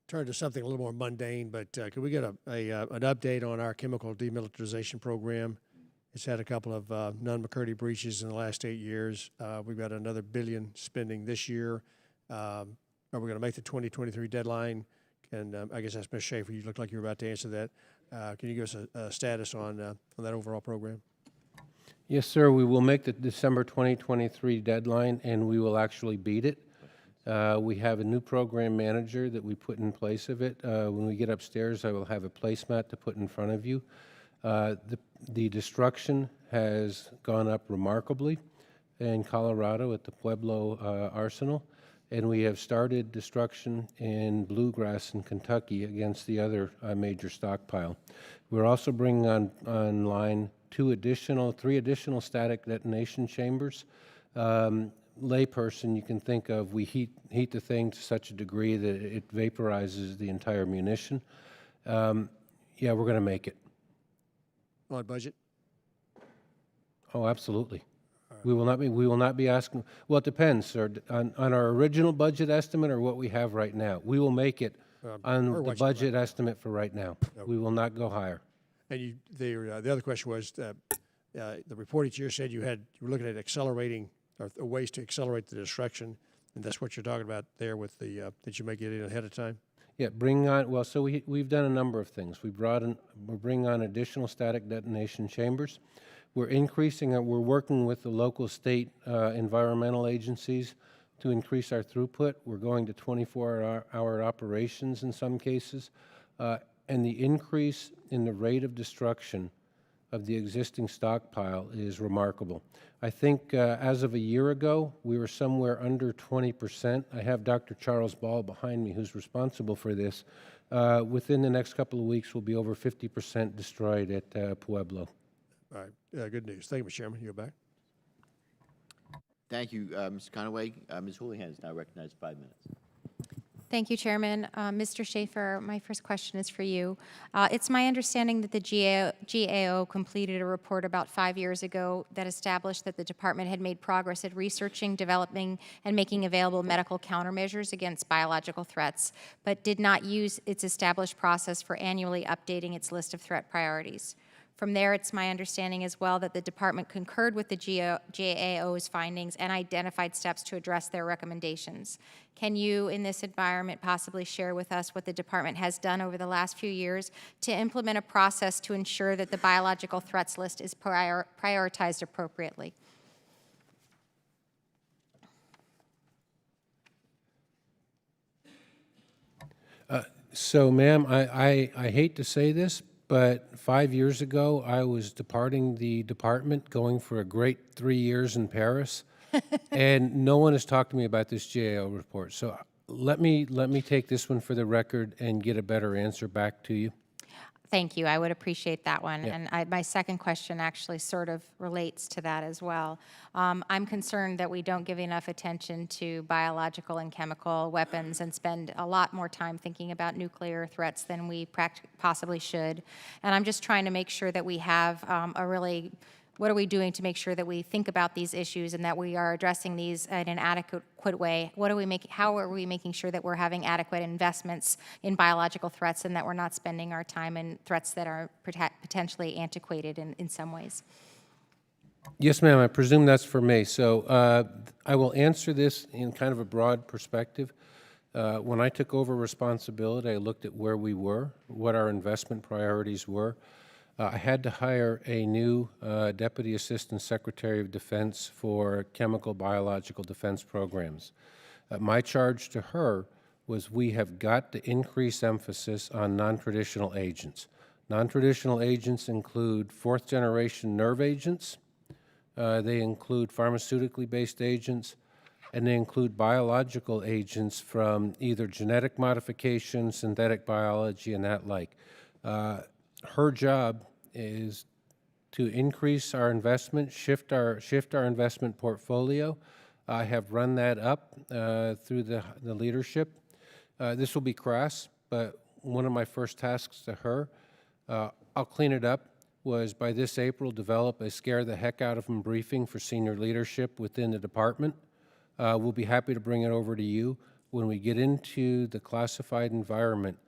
Turn to something a little more mundane, but could we get an update on our chemical demilitarization program? It's had a couple of non-McCurdy breaches in the last 8 years. We've got another $1 billion spending this year. Are we going to make the 2023 deadline? And I guess that's Ms. Schaefer. You look like you're about to answer that. Can you give us a status on that overall program? Yes, sir. We will make the December 2023 deadline, and we will actually beat it. We have a new program manager that we put in place of it. When we get upstairs, I will have a placemat to put in front of you. The destruction has gone up remarkably in Colorado at the Pueblo Arsenal, and we have started destruction in Bluegrass in Kentucky against the other major stockpile. We're also bringing online three additional static detonation chambers. Layperson, you can think of, we heat the thing to such a degree that it vaporizes the entire munition. Yeah, we're going to make it. On budget? Oh, absolutely. We will not be asking. Well, it depends, sir, on our original budget estimate or what we have right now. We will make it on the budget estimate for right now. Okay. We will not go higher. And the other question was, the report each year said you were looking at accelerating or ways to accelerate the destruction, and that's what you're talking about there with the that you may get in ahead of time. Yeah, bring on. Well, so we've done a number of things. We're bringing on additional static detonation chambers. We're increasing. We're working with the local state environmental agencies to increase our throughput. We're going to 24-hour operations in some cases, and the increase in the rate of destruction of the existing stockpile is remarkable. I think as of a year ago, we were somewhere under 20%. I have Dr. Charles Ball behind me who's responsible for this. Within the next couple of weeks, we'll be over 50% destroyed at Pueblo. All right, good news. Thank you, Mr. Chairman. You're back. Thank you, Mr. Conaway. Ms. Houlihan is now recognized 5 minutes. Thank you, Chairman. Mr. Schaefer, my first question is for you. It's my understanding that the GAO completed a report about 5 years ago that established that the department had made progress at researching, developing, and making available medical countermeasures against biological threats, but did not use its established process for annually updating its list of threat priorities. From there, it's my understanding as well that the department concurred with the GAO's findings and identified steps to address their recommendations. Can you, in this environment, possibly share with us what the department has done over the last few years to implement a process to ensure that the biological threats list is prioritized appropriately? So, ma'am, I hate to say this, but 5 years ago, I was departing the department, going for a great 3 years in Paris, and no one has talked to me about this GAO report. So Let me take this one for the record and get a better answer back to you. Thank you. I would appreciate that one. Yeah. And my second question actually sort of relates to that as well. I'm concerned that we don't give enough attention to biological and chemical weapons and spend a lot more time thinking about nuclear threats than we possibly should. And I'm just trying to make sure that we have what are we doing to make sure that we think about these issues and that we are addressing these in an adequate way? How are we making sure that we're having adequate investments in biological threats and that we're not spending our time in threats that are potentially antiquated in some ways? Yes, ma'am. I presume that's for me. So I will answer this in kind of a broad perspective. When I took over responsibility, I looked at where we were, what our investment priorities were. I had to hire a new Deputy Assistant Secretary of Defense for chemical biological defense programs. My charge to her was we have got to increase emphasis on non-traditional agents. Non-traditional agents include fourth-generation nerve agents, they include pharmaceutically based agents, and they include biological agents from either genetic modification, synthetic biology, and that like. Her job is to increase our investment, shift our investment portfolio. I have run that up through the leadership. This will be crass, but one of my first tasks to her, I'll clean it up, was by this April develop a scare the heck out of them briefing for senior leadership within the department. We'll be happy to bring it over to you. When we get into the classified environment,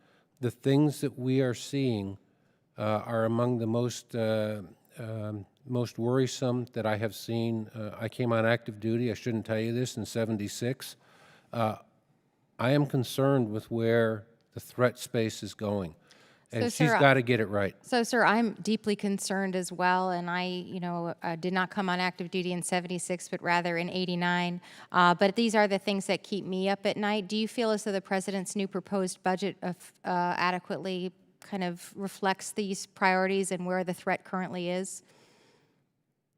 the things that we are seeing are among the most worrisome that I have seen. I came on active duty, I shouldn't tell you this, in '76. I am concerned with where the threat space is going. And So, she's sir, got to get it right. So, sir, I'm deeply concerned as well, and I, did not come on active duty in '76, but rather in '89. But these are the things that keep me up at night. Do you feel as though the president's new proposed budget adequately kind of reflects these priorities and where the threat currently is,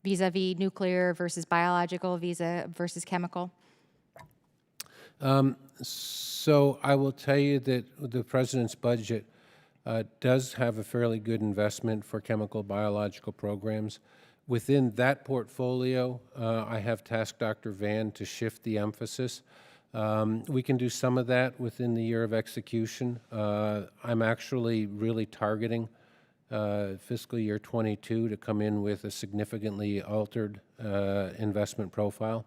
vis-a-vis nuclear versus biological, versus chemical? So I will tell you that the president's budget does have a fairly good investment for chemical biological programs. Within that portfolio, I have tasked Dr. Van to shift the emphasis. We can do some of that within the year of execution. I'm actually really targeting fiscal year '22 to come in with a significantly altered investment profile.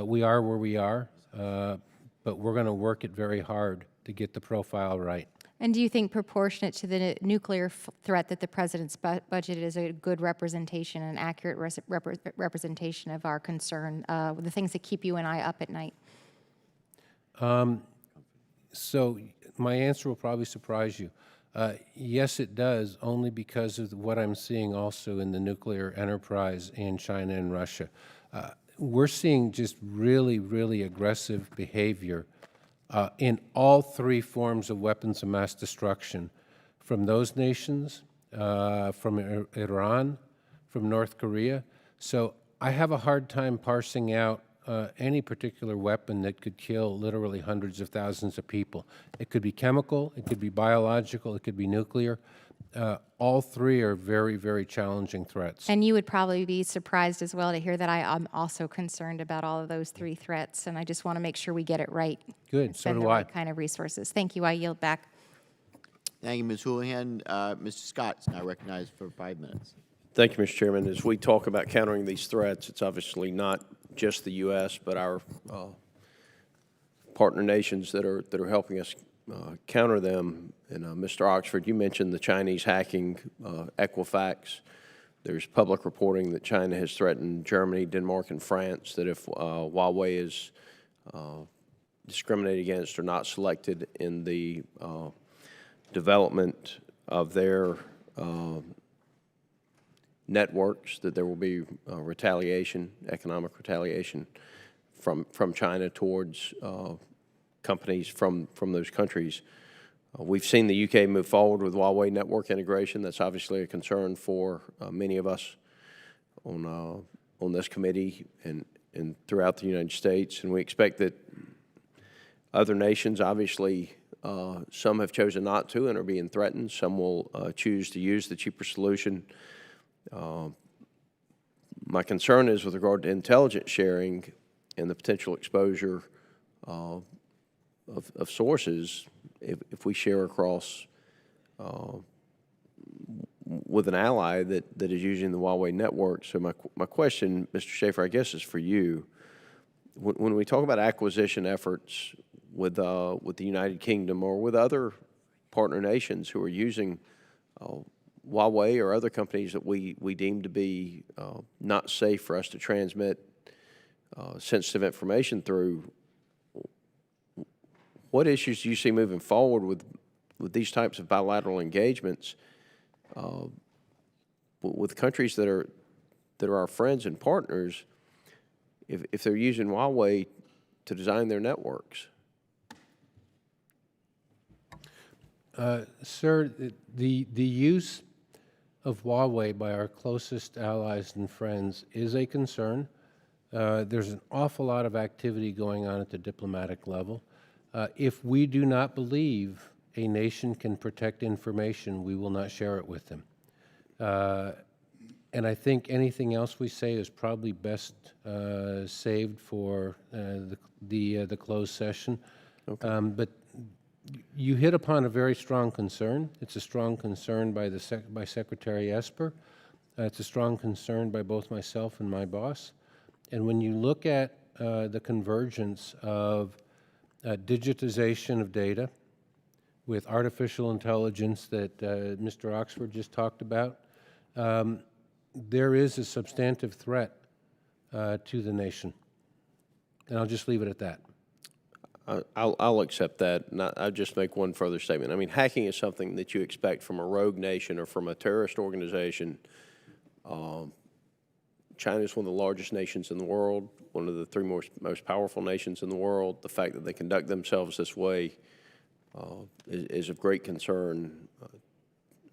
We are where we are, but we're going to work it very hard to get the profile right. And do you think proportionate to the nuclear threat that the president's budget is a good representation, an accurate representation of our concern, the things that keep you and I up at night? So my answer will probably surprise you. Yes, it does, only because of what I'm seeing also in the nuclear enterprise in China and Russia. We're seeing just really, really aggressive behavior in all three forms of weapons of mass destruction, from those nations, from Iran, from North Korea. So I have a hard time parsing out any particular weapon that could kill literally hundreds of thousands of people. It could be chemical, it could be biological, it could be nuclear. All three are very, very challenging threats. And you would probably be surprised as well to hear that I'm also concerned about all of those three threats, and I just want to make sure we get it right. Good, so Spend do the I. right kind of resources. Thank you. I yield back. Thank you, Ms. Houlihan. Mr. Scott is now recognized for 5 minutes. Thank you, Mr. Chairman. As we talk about countering these threats, it's obviously not just the U.S., but our partner nations that are helping us counter them. And Mr. Oxford, you mentioned the Chinese hacking Equifax. There's public reporting that China has threatened Germany, Denmark, and France that if Huawei is discriminated against or not selected in the development of their networks, that there will be retaliation, economic retaliation from China towards companies from those countries. We've seen the UK move forward with Huawei network integration. That's obviously a concern for many of us on this committee and throughout the United States. And we expect that Other nations, obviously, some have chosen not to and are being threatened. Some will choose to use the cheaper solution. My concern is with regard to intelligence sharing and the potential exposure of sources if we share across with an ally that is using the Huawei network. So my question, Mr. Schaefer, I guess is for you. When we talk about acquisition efforts with the United Kingdom or with other partner nations who are using Huawei or other companies that we deem to be not safe for us to transmit sensitive information through, what issues do you see moving forward with these types of bilateral engagements with countries that are our friends and partners if they're using Huawei to design their networks? Sir, the use of Huawei by our closest allies and friends is a concern. There's an awful lot of activity going on at the diplomatic level. If we do not believe a nation can protect information, we will not share it with them. And I think anything else we say is probably best saved for the closed session. Okay. But you hit upon a very strong concern. It's a strong concern by by Secretary Esper. It's a strong concern by both myself and my boss. And when you look at the convergence of digitization of data with artificial intelligence that Mr. Oxford just talked about, there is a substantive threat to the nation. And I'll just leave it at that. I'll accept that, and I'll just make one further statement. I mean, hacking is something that you expect from a rogue nation or from a terrorist organization. China is one of the largest nations in the world, one of the three most powerful nations in the world. The fact that they conduct themselves this way is of great concern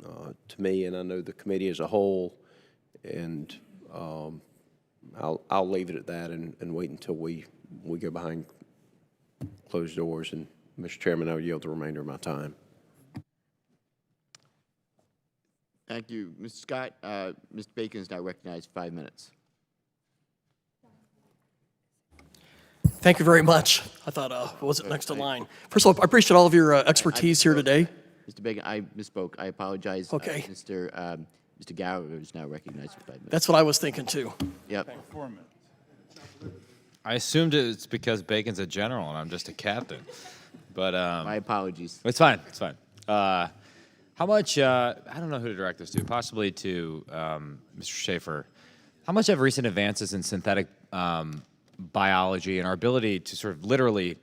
to me, and I know the committee as a whole. And I'll leave it at that and wait until we go behind closed doors. And Mr. Chairman, I will yield the remainder of my time. Thank you, Mr. Scott. Mr. Bacon is now recognized 5 minutes. Thank you very much. I thought I wasn't next in line. First of all, I appreciate all of your expertise here today. Mr. Bacon, I misspoke. I apologize. Okay. Mr. Gallagher is now recognized for 5 minutes. That's what I was thinking too. Yep. I assumed it's because Bacon's a general and I'm just a captain, but My apologies. it's fine. It's fine. How much? I don't know who to direct this to. Possibly to Mr. Schaefer. How much have recent advances in synthetic biology and our ability to sort of literally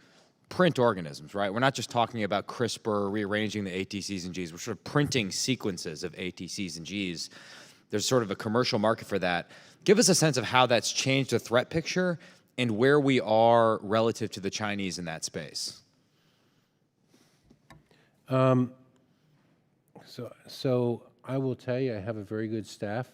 print organisms, right? We're not just talking about CRISPR rearranging the ATCs and Gs. We're sort of printing sequences of ATCs and Gs. There's sort of a commercial market for that. Give us a sense of how that's changed the threat picture and where we are relative to the Chinese in that space. So I will tell you, I have a very good staff.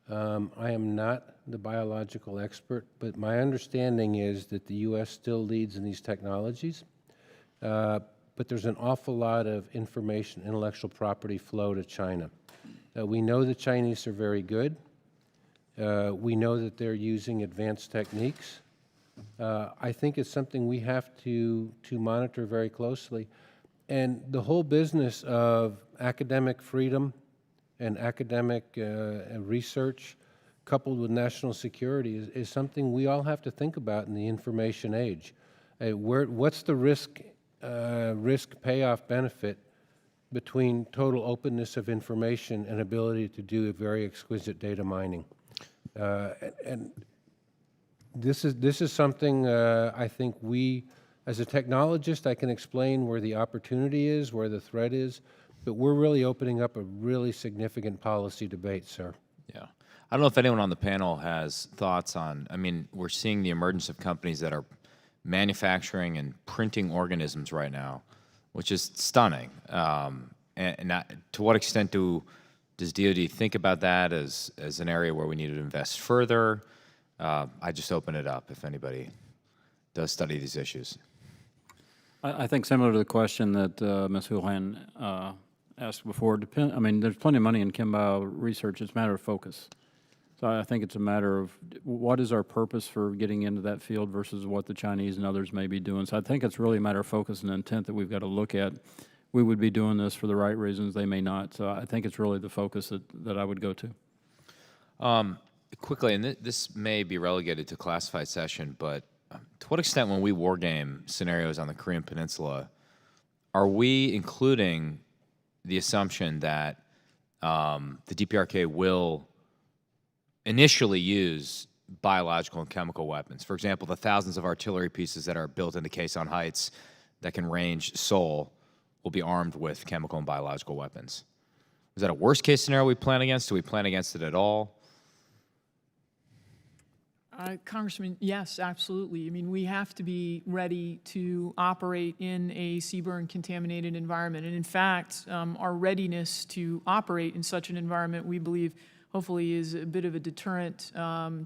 I am not the biological expert, but my understanding is that the U.S. still leads in these technologies. But there's an awful lot of information, intellectual property flow to China. We know the Chinese are very good. We know that they're using advanced techniques. I think it's something we have to monitor very closely. And the whole business of academic freedom and academic research coupled with national security is something we all have to think about in the information age. What's the risk payoff benefit between total openness of information and ability to do very exquisite data mining? And this is something I think we, as a technologist, I can explain where the opportunity is, where the threat is, but we're really opening up a really significant policy debate, sir. Yeah. I don't know if anyone on the panel has thoughts on, I mean, we're seeing the emergence of companies that are manufacturing and printing organisms right now, which is stunning. And to what extent does DoD think about that as an area where we need to invest further? I just open it up if anybody does study these issues. I think similar to the question that Ms. Houlihan asked before, I mean, there's plenty of money in chem-bio research. It's a matter of focus. So I think it's a matter of what is our purpose for getting into that field versus what the Chinese and others may be doing. So I think it's really a matter of focus and intent that we've got to look at. We would be doing this for the right reasons. They may not. So I think it's really the focus that I would go to. Quickly, and this may be relegated to classified session, but to what extent when we war game scenarios on the Korean Peninsula, are we including the assumption that the DPRK will initially use biological and chemical weapons? For example, the thousands of artillery pieces that are built into Quezon Heights that can range Seoul will be armed with chemical and biological weapons. Is that a worst case scenario we plan against? Do we plan against it at all? Congressman, yes, absolutely. I mean, we have to be ready to operate in a seaborne contaminated environment. And in fact, our readiness to operate in such an environment, we believe, hopefully is a bit of a deterrent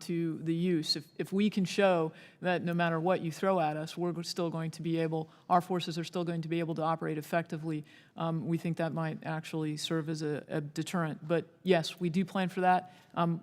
to the use. If we can show that no matter what you throw at us, we're still going to be able, our forces are still going to be able to operate effectively, we think that might actually serve as a deterrent. But yes, we do plan for that.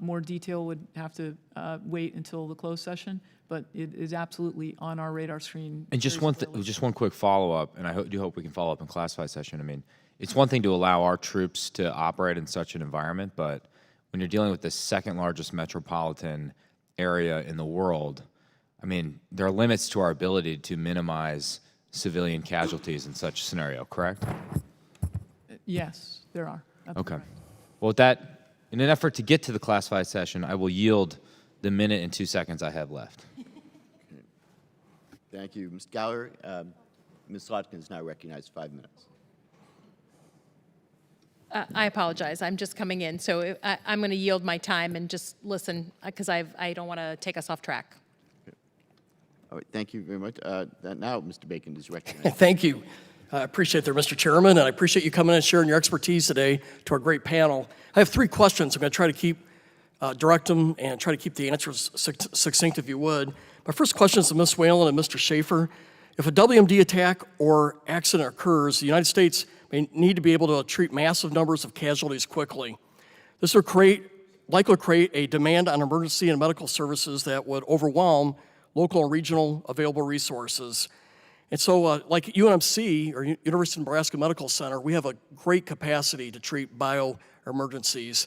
More detail would have to wait until the closed session, but it is absolutely on our radar screen. And just one quick follow-up, and I do hope we can follow up in classified session. I mean, it's one thing to allow our troops to operate in such an environment, but when you're dealing with the second largest metropolitan area in the world, I mean, there are limits to our ability to minimize civilian casualties in such a scenario, correct? Yes, there are. That's Okay. correct. Well, with that, in an effort to get to the classified session, I will yield the minute and 2 seconds I have left. Thank you, Mr. Gallagher. Ms. Slotkin is now recognized 5 minutes. I apologize. I'm just coming in, so I'm going to yield my time and just listen because I don't want to take us off track. All right, thank you very much. Now, Mr. Bacon is recognized. Thank you. I appreciate that, Mr. Chairman, and I appreciate you coming and sharing your expertise today to our great panel. I have 3 questions. I'm going to try to direct them and try to keep the answers succinct, if you would. My first question is to Ms. Whalen and Mr. Schaefer. If a WMD attack or accident occurs, the United States may need to be able to treat massive numbers of casualties quickly. This will likely create a demand on emergency and medical services that would overwhelm local and regional available resources. And so, like UNMC, or University of Nebraska Medical Center, we have a great capacity to treat bio-emergencies,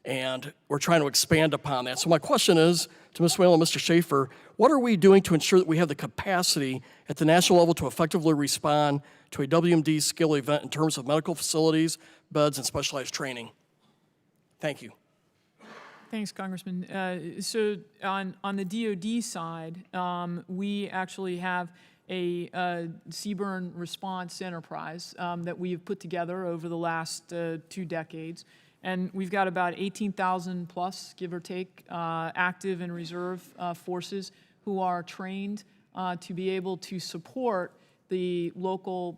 and we're trying to expand upon that. So my question is to Ms. Whalen and Mr. Schaefer, what are we doing to ensure that we have the capacity at the national level to effectively respond to a WMD skill event in terms of medical facilities, beds, and specialized training? Thank you. Thanks, Congressman. So on the DoD side, we actually have a seaborne response enterprise that we have put together over the last 2 decades. And we've got about 18,000 plus, give or take, active and reserve forces who are trained to be able to support the local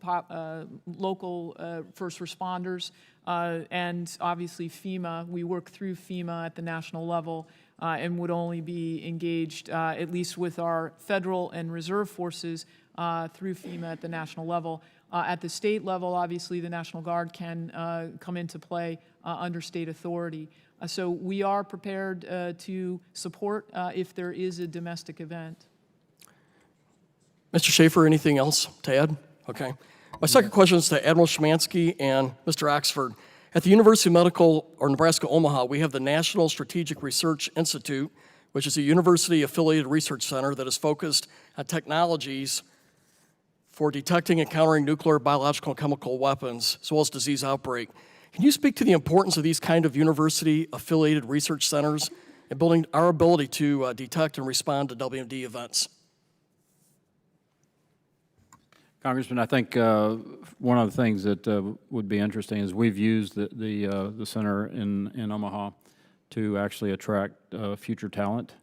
first responders and obviously FEMA. We work through FEMA at the national level and would only be engaged, at least with our federal and reserve forces, through FEMA at the national level. At the state level, obviously, the National Guard can come into play under state authority. So we are prepared to support if there is a domestic event. Mr. Schaefer, anything else to add? Okay. My second question is to Admiral Szymanski and Mr. Oxford. At the University of Nebraska Omaha, we have the National Strategic Research Institute, which is a university-affiliated research center that is focused on technologies for detecting and countering nuclear, biological, and chemical weapons, as well as disease outbreak. Can you speak to the importance of these kind of university-affiliated research centers in building our ability to detect and respond to WMD events? Congressman, I think one of the things that would be interesting is we've used the center in Omaha to actually attract future talent.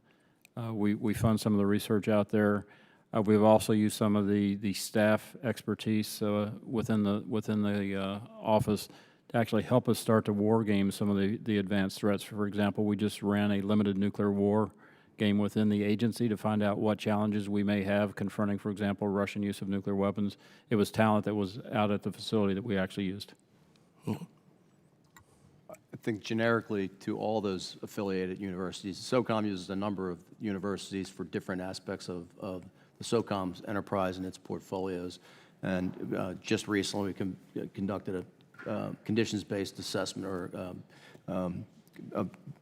We fund some of the research out there. We've also used some of the staff expertise within the office to actually help us start to war game some of the advanced threats. For example, we just ran a limited nuclear war game within the agency to find out what challenges we may have confronting, for example, Russian use of nuclear weapons. It was talent that was out at the facility that we actually used. I think generically to all those affiliated universities, SOCOM uses a number of universities for different aspects of the SOCOM's enterprise and its portfolios. And just recently, we conducted a conditions-based assessment or an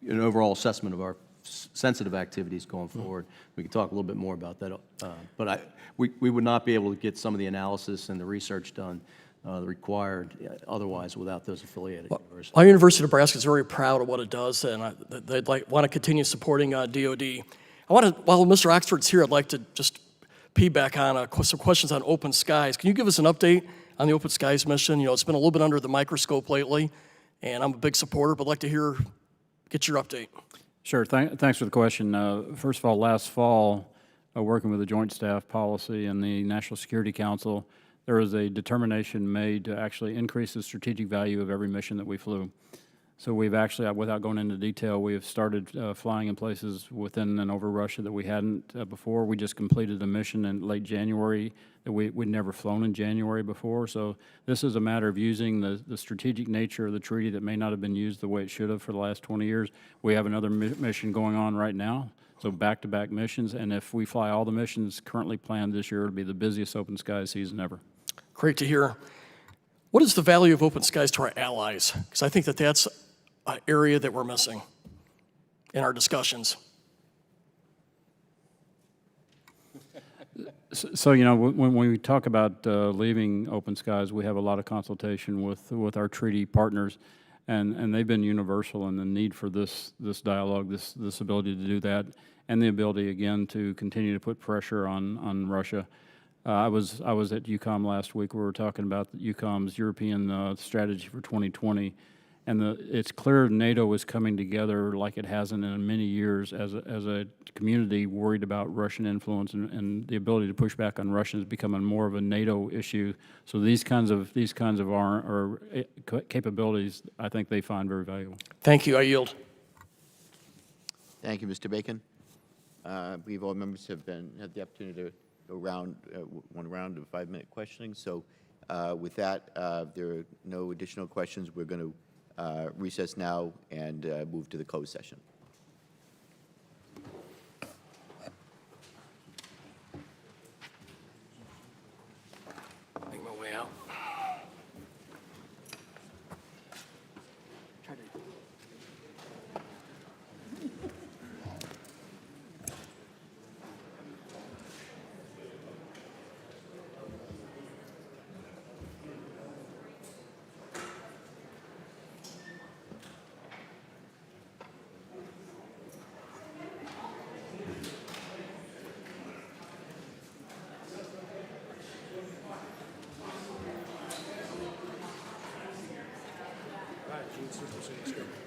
overall assessment of our sensitive activities going forward. We can talk a little bit more about that. But we would not be able to get some of the analysis and the research done required otherwise without those affiliated universities. Our University of Nebraska is very proud of what it does, and they'd want to continue supporting DoD. While Mr. Oxford's here, I'd like to just piggyback on some questions on Open Skies. Can you give us an update on the Open Skies mission? You know, it's been a little bit under the microscope lately, and I'm a big supporter, but I'd like to get your update. Sure. Thanks for the question. First of all, last fall, working with the Joint Staff Policy and the National Security Council, there was a determination made to actually increase the strategic value of every mission that we flew. So we've actually, without going into detail, we have started flying in places within and over Russia that we hadn't before. We just completed a mission in late January that we'd never flown in January before. So this is a matter of using the strategic nature of the treaty that may not have been used the way it should have for the last 20 years. We have another mission going on right now, so back-to-back missions. And if we fly all the missions currently planned this year, it'll be the busiest Open Skies season ever. Great to hear. What is the value of Open Skies to our allies? Because I think that's an area that we're missing in our discussions. So you know, when we talk about leaving Open Skies, we have a lot of consultation with our treaty partners, and they've been universal in the need for this dialogue, this ability to do that, and the ability again to continue to put pressure on Russia. I was at UCOM last week. We were talking about UCOM's European strategy for 2020, and it's clear NATO is coming together like it hasn't in many years as a community worried about Russian influence, and the ability to push back on Russia is becoming more of a NATO issue. So these kinds of our capabilities, I think they find very valuable. Thank you. I yield. Thank you, Mr. Bacon. I believe all members have had the opportunity to go around one round of 5-minute questioning. So with that, there are no additional questions. We're going to recess now and move to the closed session. Make my way out. Gene, let's go.